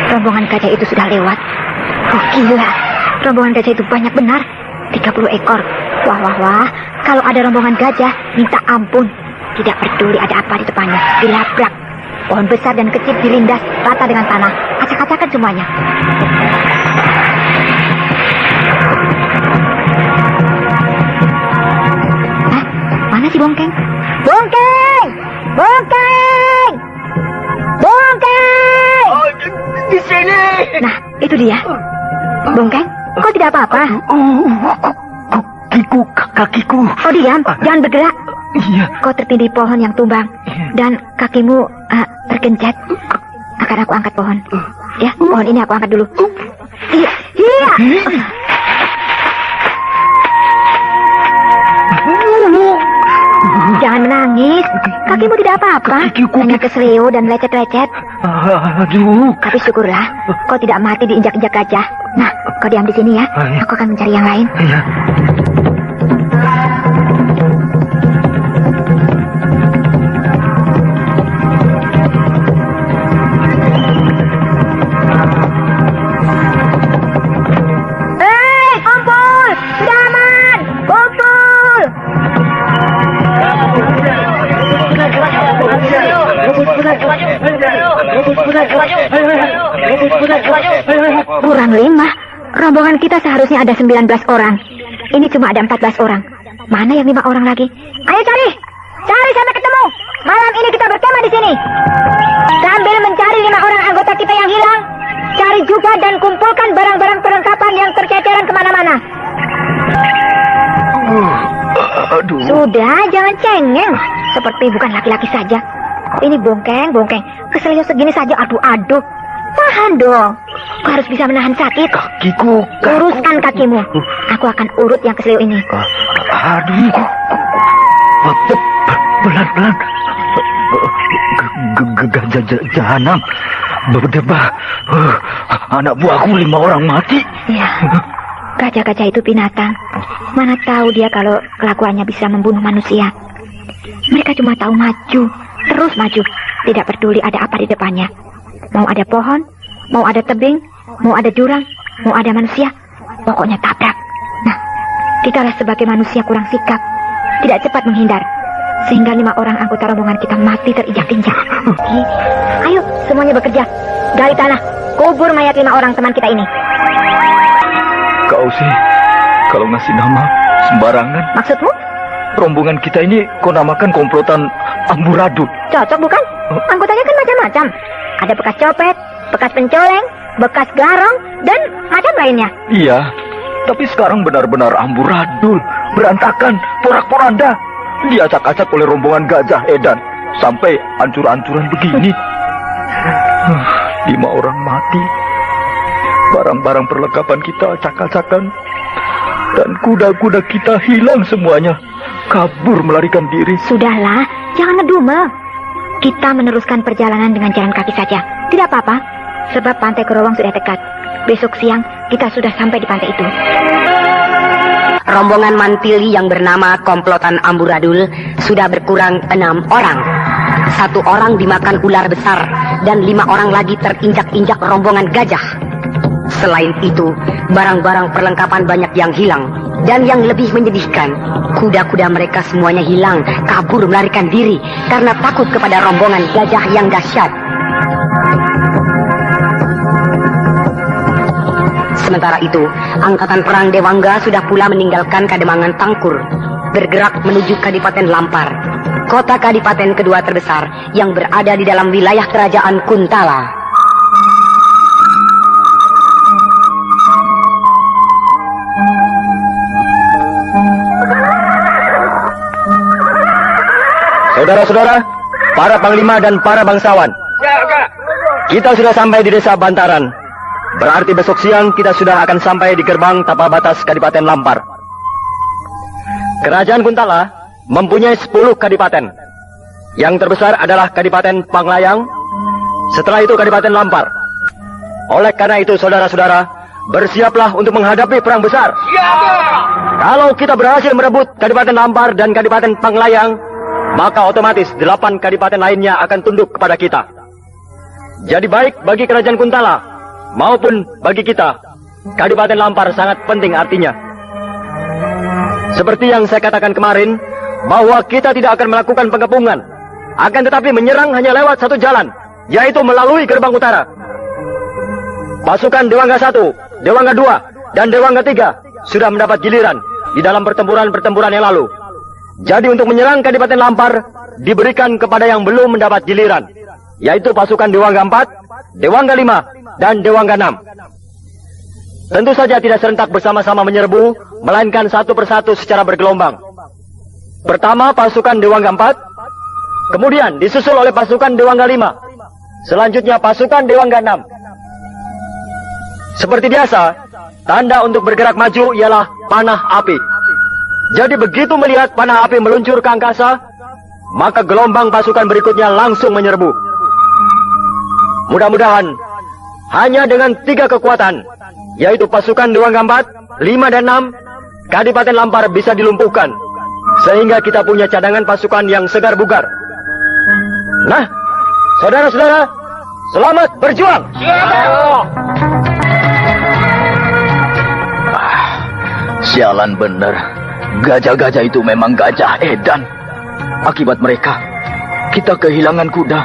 Rombongan gajah itu sudah lewat. Oh gila, rombongan gajah itu banyak benar. 30 ekor. Wah. Kalau ada rombongan gajah, minta ampun. Tidak peduli ada apa di depannya, dilabrak. Pohon besar dan kecil dilindas, rata dengan tanah. Acak-acakan semuanya. Hah? Mana si Bongkeng? Bongkeng! Bongkeng! Bongkeng! Di sini. Nah, itu dia. Bongkeng, kau tidak apa-apa? Kakiku. Oh, diam. Jangan bergerak. Iya. Kau tertindih pohon yang tumbang. Dan kakimu tergencet. Akan aku angkat pohon. Ya, pohon ini aku angkat dulu. Iya. Jangan menangis. Kakimu tidak apa-apa. Hanya keseleo dan lecet-lecet. Aduh. Tapi syukurlah, kau tidak mati diinjak-injak gajah. Nah, kau diam di sini ya. Aku akan mencari yang lain. Iya. Kumpul! Sudah aman! Kumpul! Kurang 5. Rombongan kita seharusnya ada 19 orang. Ini cuma ada 14 orang. Mana yang 5 orang lagi? Ayo cari! Cari sampai ketemu! Malam ini kita berkemah di sini. Sambil mencari 5 orang anggota kita yang hilang, cari juga dan kumpulkan barang-barang perlengkapan yang terceceran kemana-mana. Aduh. Sudah, jangan cengeng. Seperti bukan laki-laki saja. Ini bongkeng. Keselio segini saja, aduh. Tahan dong. Kau harus bisa menahan sakit. Kakiku. Uruskan kakimu. Aku akan urut yang keselio ini. Aduh. Pelan-pelan. Gajah jahanam berdebah. Anak buahku 5 orang mati. Ya, gajah-gajah itu binatang. Mana tahu dia kalau kelakuannya bisa membunuh manusia. Mereka cuma tahu maju, terus maju. Tidak peduli ada apa di depannya. Mau ada pohon, mau ada tebing, mau ada jurang, mau ada manusia, pokoknya tabrak. Nah, kita sebagai manusia kurang sikap, tidak cepat menghindar. sehingga 5 orang anggota rombongan kita mati terinjak-injak. Ayo, semuanya bekerja. Gali tanah, kubur mayat 5 orang teman kita ini. Kau sih, kalau ngasih nama sembarangan. Maksudmu? Rombongan kita ini kau namakan komplotan amburadul. Cocok bukan? Anggotanya kan macam-macam. Ada bekas copet, bekas pencoleng, bekas garong, dan macam lainnya. Iya, tapi sekarang benar-benar amburadul, berantakan, porak-poranda. Diacak-acak oleh rombongan Gajah Edan, sampai ancur-ancuran begini. 5 orang mati. Barang-barang perlengkapan kita acak-acakan. Dan kuda-kuda kita hilang semuanya. Kabur melarikan diri. Sudahlah, jangan ngedumel. Kita meneruskan perjalanan dengan jalan kaki saja. Tidak apa-apa, sebab pantai Gerowong sudah dekat. Besok siang kita sudah sampai di pantai itu. Rombongan Mantili yang bernama komplotan amburadul sudah berkurang 6 orang. 1 orang dimakan ular besar dan 5 orang lagi terinjak-injak rombongan gajah. Selain itu, barang-barang perlengkapan banyak yang hilang. Dan yang lebih menyedihkan, kuda-kuda mereka semuanya hilang, kabur melarikan diri karena takut kepada rombongan gajah yang dahsyat. Sementara itu, angkatan perang Dewangga sudah pula meninggalkan Kademangan Tangkur, bergerak menuju Kadipaten Lampar, kota kadipaten kedua terbesar yang berada di dalam wilayah kerajaan Kuntala. Saudara-saudara, para panglima dan para bangsawan, kita sudah sampai di desa Bantaran. Berarti besok siang kita sudah akan sampai di gerbang tapal batas Kadipaten Lampar. Kerajaan Kuntala mempunyai 10 kadipaten. Yang terbesar adalah Kadipaten Panglayang, setelah itu Kadipaten Lampar. Oleh karena itu, saudara-saudara, bersiaplah untuk menghadapi perang besar. Kalau kita berhasil merebut Kadipaten Lampar dan Kadipaten Panglayang, maka otomatis 8 kadipaten lainnya akan tunduk kepada kita. Jadi baik bagi kerajaan Kuntala maupun bagi kita, Kadipaten Lampar sangat penting artinya. Seperti yang saya katakan kemarin, bahwa kita tidak akan melakukan pengepungan, akan tetapi menyerang hanya lewat satu jalan, yaitu melalui gerbang utara. Pasukan Dewangga 1, Dewangga 2, dan Dewangga 3 sudah mendapat giliran di dalam pertempuran-pertempuran yang lalu. Jadi untuk menyerang Kadipaten Lampar diberikan kepada yang belum mendapat giliran, yaitu pasukan Dewangga 4, Dewangga 5, dan Dewangga 6. Tentu saja tidak serentak bersama-sama menyerbu, melainkan satu persatu secara bergelombang. Pertama pasukan Dewangga 4, kemudian disusul oleh pasukan Dewangga 5, selanjutnya pasukan Dewangga 6. Seperti biasa, tanda untuk bergerak maju ialah panah api. Jadi begitu melihat panah api meluncur ke angkasa, maka gelombang pasukan berikutnya langsung menyerbu. Mudah-mudahan hanya dengan 3 kekuatan, yaitu pasukan Dewangga 4, 5, dan 6, Kadipaten Lampar bisa dilumpuhkan, sehingga kita punya cadangan pasukan yang segar bugar. Nah, saudara-saudara, selamat berjuang! Sialan bener. Gajah-gajah itu memang Gajah Edan. Akibat mereka, kita kehilangan kuda.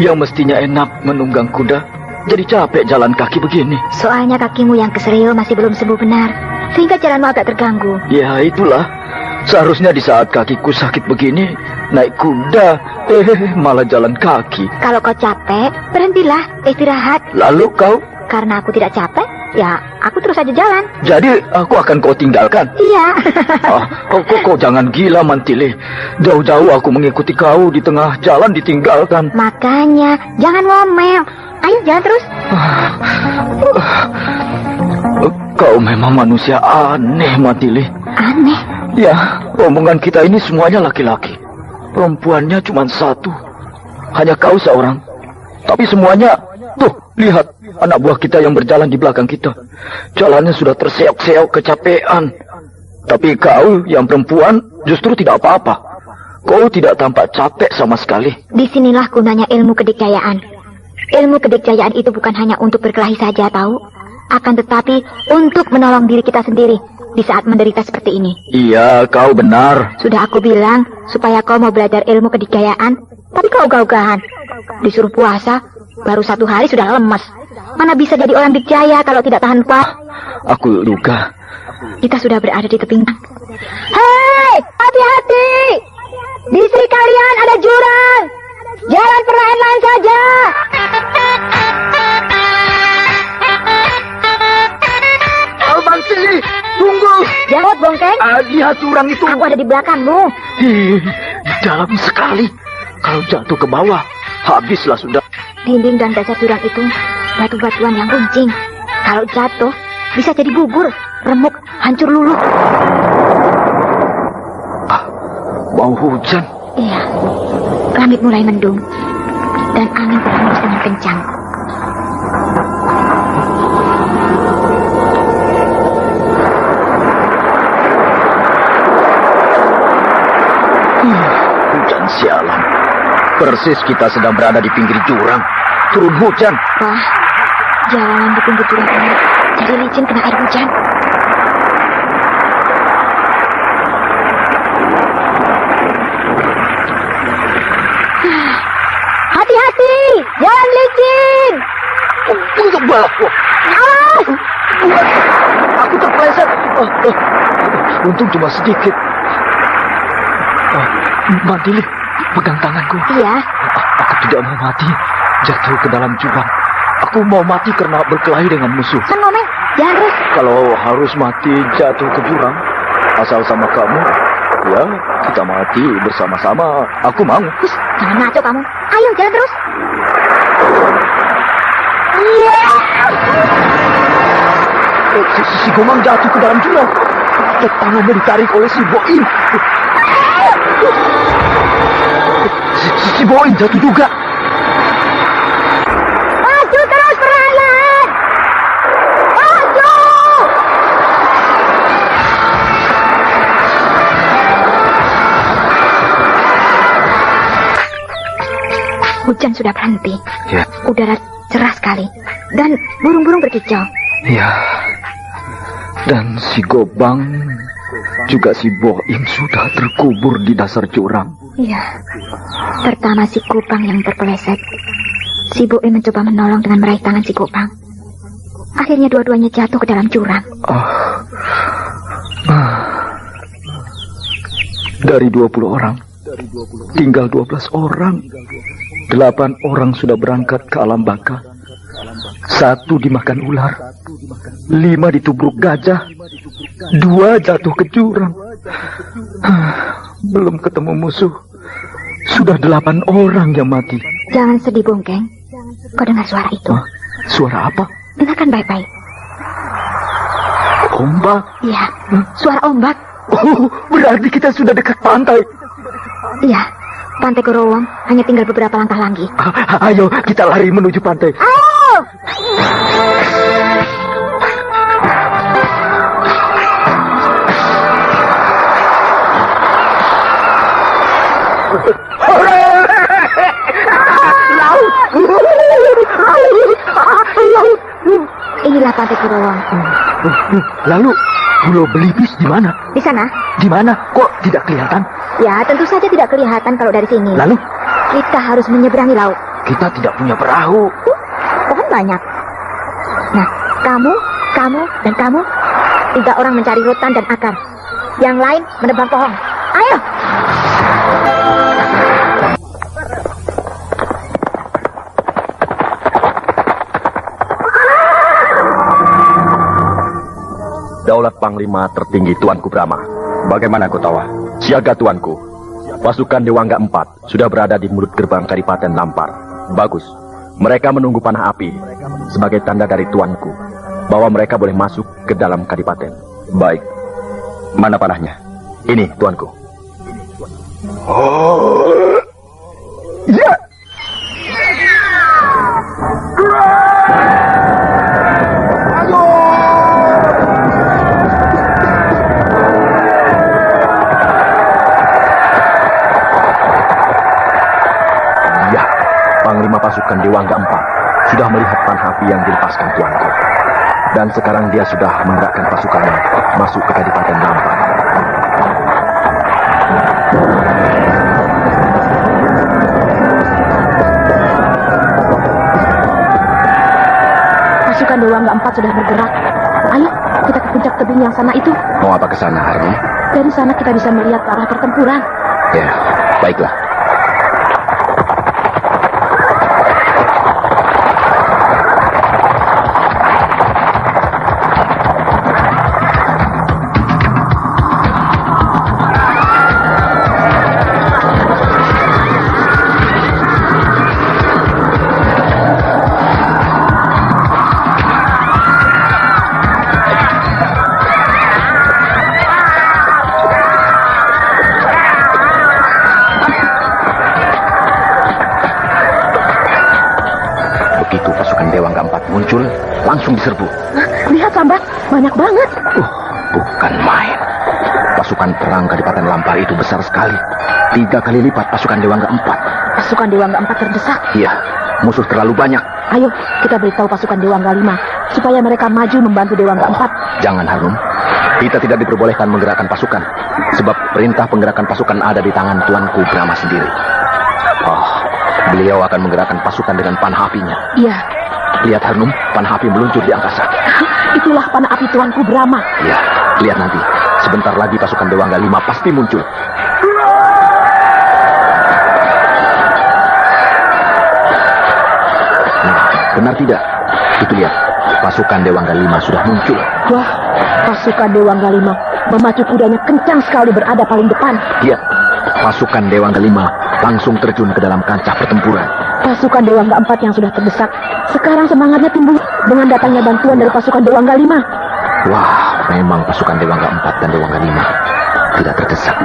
Yang mestinya enak menunggang kuda, jadi capek jalan kaki begini. Soalnya kakimu yang keseril masih belum sembuh benar, sehingga jalanmu agak terganggu. Ya itulah, seharusnya di saat kakiku sakit begini, naik kuda, malah jalan kaki. Kalau kau capek, berhentilah, istirahat. Lalu kau? Karena aku tidak capek, ya aku terus saja jalan. Jadi aku akan kau tinggalkan? Iya. Kau jangan gila, Mantili. Jauh-jauh aku mengikuti kau, di tengah jalan ditinggalkan. Makanya, jangan ngomel. Ayo jalan terus. Kau memang manusia aneh, Mantili. Aneh? Ya, rombongan kita ini semuanya laki-laki. Perempuannya cuma 1. Hanya kau seorang. Tapi semuanya, tuh, lihat. Anak buah kita yang berjalan di belakang kita. Jalannya sudah terseok-seok kecapean. Tapi kau yang perempuan justru tidak apa-apa. Kau tidak tampak capek sama sekali. Disinilah gunanya ilmu kedikjayaan. Ilmu kedikjayaan itu bukan hanya untuk berkelahi saja, tahu? Akan tetapi untuk menolong diri kita sendiri. di saat menderita seperti ini. Iya, kau benar. Sudah aku bilang supaya kau mau belajar ilmu kedikayaan, tapi kau ogah-ogahan. Disuruh puasa, baru 1 hari sudah lemas. Mana bisa jadi orang dikjaya kalau tidak tahan puasa? Aku luka. Kita sudah berada di tepi. Hei, hati-hati! Di istri kalian ada jurang. Jalan perlahan-lahan saja. Bang Cili, tunggu. Jawab, Bongkeng. Lihat jurang itu. Aku ada di belakangmu. Dalam sekali. Kalau jatuh ke bawah, habislah sudah. Dinding dan dasar jurang itu batu-batuan yang runcing. Kalau jatuh, bisa jadi gugur, remuk, hancur luluh. Mau hujan. Iya, langit mulai mendung dan angin berhembus dengan kencang. Hujan sialan. Persis kita sedang berada di pinggir jurang. Turun hujan. Wah, jalanan di pinggir jurang ini jadi licin kena air hujan. Hati-hati, jangan licin. Untuk balapku. Aku terpeleset. Untung cuma sedikit. Mandili, pegang tanganku. Iya. Aku tidak mau mati jatuh ke dalam jurang. Aku mau mati karena berkelahi dengan musuh. San Momeng, jangan terus. Kalau harus mati jatuh ke jurang, asal sama kamu, ya kita mati bersama-sama. Aku mau. Hus, jangan ngaco kamu. Ayo, jalan terus. Si Gomang jatuh ke dalam jurang. Tangannya ditarik oleh si Boim. Si Boim jatuh juga. Maju terus perlahan. Maju. Hujan sudah berhenti. Ya. Udara cerah sekali. Dan burung-burung berkicau. Ya. Dan si Gobang juga si Boim sudah terkubur di dasar jurang. Iya. Pertama si Kupang yang terpeleset. Si Boim mencoba menolong dengan meraih tangan si Kupang. Akhirnya dua-duanya jatuh ke dalam jurang. Dari 20 orang, tinggal 12 orang. 8 orang sudah berangkat ke alam baka. 1 dimakan ular, 5 ditubruk gajah, 2 jatuh ke jurang. Belum ketemu musuh, sudah 8 orang yang mati. Jangan sedih, Bongkeng. Kau dengar suara itu? Suara apa? Dengarkan baik-baik. Ombak? Iya, suara ombak. Oh, berarti kita sudah dekat pantai. Iya, pantai Korowong hanya tinggal beberapa langkah lagi. Ayo, kita lari menuju pantai. Ayo! Inilah pantai Korowong. Lalu Pulau Belibis di mana? Di sana? Di mana? Kok tidak kelihatan? Ya, tentu saja tidak kelihatan kalau dari sini. Lalu? Kita harus menyeberangi laut. Kita tidak punya perahu. Pohon banyak. Nah, kamu, dan kamu 3 orang mencari rotan dan akar. Yang lain menebang pohon. Ayo! Daulat Panglima tertinggi Tuanku Brahma. Bagaimana Kotawa? Siaga Tuanku. Pasukan Dewangga 4 sudah berada di mulut gerbang Kadipaten Lampar. Bagus. Mereka menunggu panah api sebagai tanda dari Tuanku bahwa mereka boleh masuk ke dalam Kadipaten. Baik. Mana panahnya? Ini Tuanku. Oh. Ya. Panglima pasukan Dewangga 4 sudah melihat panah api yang dilepaskan Tuanku. Dan sekarang dia sudah menggerakkan pasukannya masuk ke Kadipaten Lampar. Pasukan Dewangga 4 sudah bergerak. Ayo, kita ke puncak tebing yang sana itu. Mau apa ke sana, Harun? Dari sana kita bisa melihat arah pertempuran. Ya, baiklah. Muncul, langsung diserbu. Lihat, Samba, banyak banget. Bukan main. Pasukan perang Kadipaten Lampar itu besar sekali. 3 kali lipat pasukan Dewangga 4. Pasukan Dewangga 4 terdesak. Iya, musuh terlalu banyak. Ayo, kita beritahu pasukan Dewangga 5 supaya mereka maju membantu Dewangga 4. Jangan, Harun. Kita tidak diperbolehkan menggerakkan pasukan, sebab perintah penggerakan pasukan ada di tangan Tuanku Brahma sendiri. Beliau akan menggerakkan pasukan dengan panah apinya. Iya. Lihat, Harnum, panah api meluncur di angkasa. Itulah panah api Tuanku Brahma. Ya, lihat nanti. Sebentar lagi pasukan Dewangga 5 pasti muncul. Nah, benar tidak? Itu lihat, pasukan Dewangga 5 sudah muncul. Wah, pasukan Dewangga 5 memacu kudanya kencang sekali berada paling depan. Lihat, pasukan Dewangga 5 langsung terjun ke dalam kancah pertempuran. Pasukan Dewangga 4 yang sudah terdesak sekarang semangatnya tumbuh dengan datangnya bantuan dari pasukan Dewangga 5. Wah, memang pasukan Dewangga 4 dan Dewangga 5 tidak terdesak,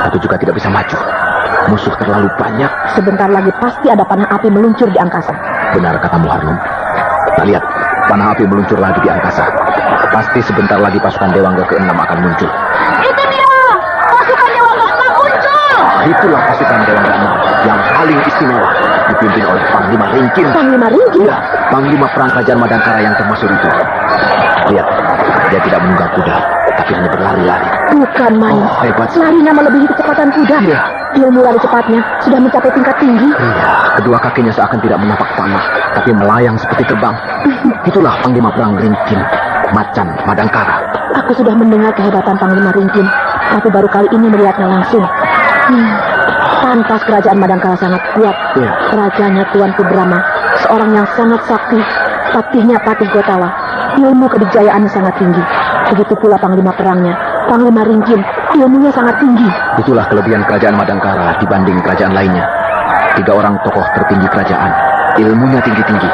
tapi juga tidak bisa maju. Musuh terlalu banyak. Sebentar lagi pasti ada panah api meluncur di angkasa. Benar katamu, Harnum. Nah, lihat, panah api meluncur lagi di angkasa. Pasti sebentar lagi pasukan Dewangga ke-6 akan muncul. Itu dia! Pasukan Dewangga 6 muncul! Itulah pasukan Dewangga 6 yang paling istimewa, dipimpin oleh Panglima Ringkin. Panglima Ringkin? Ya, Panglima perang Kerajaan Madangkara yang termasyhur itu. Lihat, dia tidak menunggang kuda, tapi hanya berlari-lari. Bukan main. Hebat. Larinya melebihi kecepatan kuda. Iya. Ilmu lari cepatnya sudah mencapai tingkat tinggi. Iya, kedua kakinya seakan tidak menapak tanah, tapi melayang seperti terbang. Itulah Panglima perang Ringkin, Macan Madangkara. Aku sudah mendengar kehebatan Panglima Ringkin, tapi baru kali ini melihatnya langsung. Pantas kerajaan Madangkara sangat kuat. Ya. Rajanya Tuanku Brahma, seorang yang sangat sakti. Patihnya Patih Gotawa, ilmu kedikjayaannya sangat tinggi. Begitu pula panglima perangnya, Panglima Ringkin, ilmunya sangat tinggi. Itulah kelebihan kerajaan Madangkara dibanding kerajaan lainnya. 3 orang tokoh tertinggi kerajaan, ilmunya tinggi-tinggi.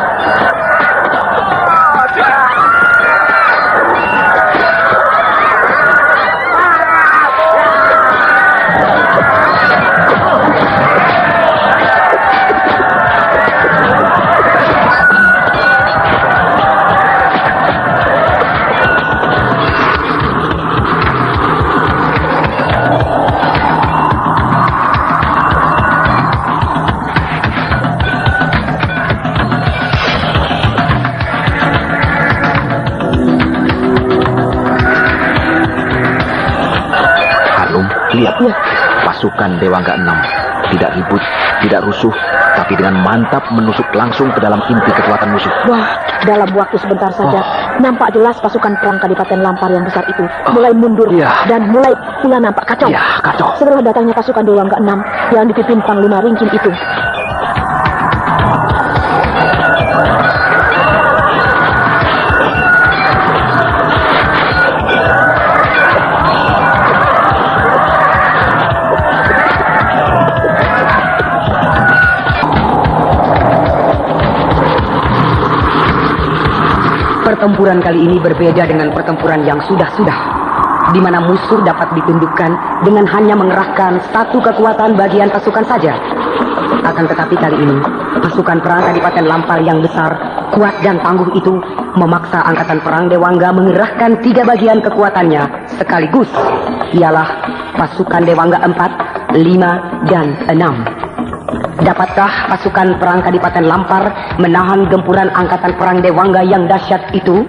Lihat, pasukan Dewangga 6 tidak ribut, tidak rusuh, tapi dengan mantap menusuk langsung ke dalam inti kekuatan musuh. Wah, dalam waktu sebentar saja, nampak jelas pasukan perang Kadipaten Lampar yang besar itu mulai mundur dan mulai pula nampak kacau. Ya, kacau. Setelah datangnya pasukan Dewangga 6 yang dipimpin Panglima Ringkin itu. Pertempuran kali ini berbeda dengan pertempuran yang sudah-sudah, di mana musuh dapat ditundukkan dengan hanya mengerahkan satu kekuatan bagian pasukan saja. Akan tetapi kali ini, pasukan perang Kadipaten Lampar yang besar, kuat dan tangguh itu memaksa angkatan perang Dewangga mengerahkan 3 bagian kekuatannya sekaligus. Ialah pasukan Dewangga 4, 5, dan 6. Dapatkah pasukan perang Kadipaten Lampar menahan gempuran angkatan perang Dewangga yang dahsyat itu?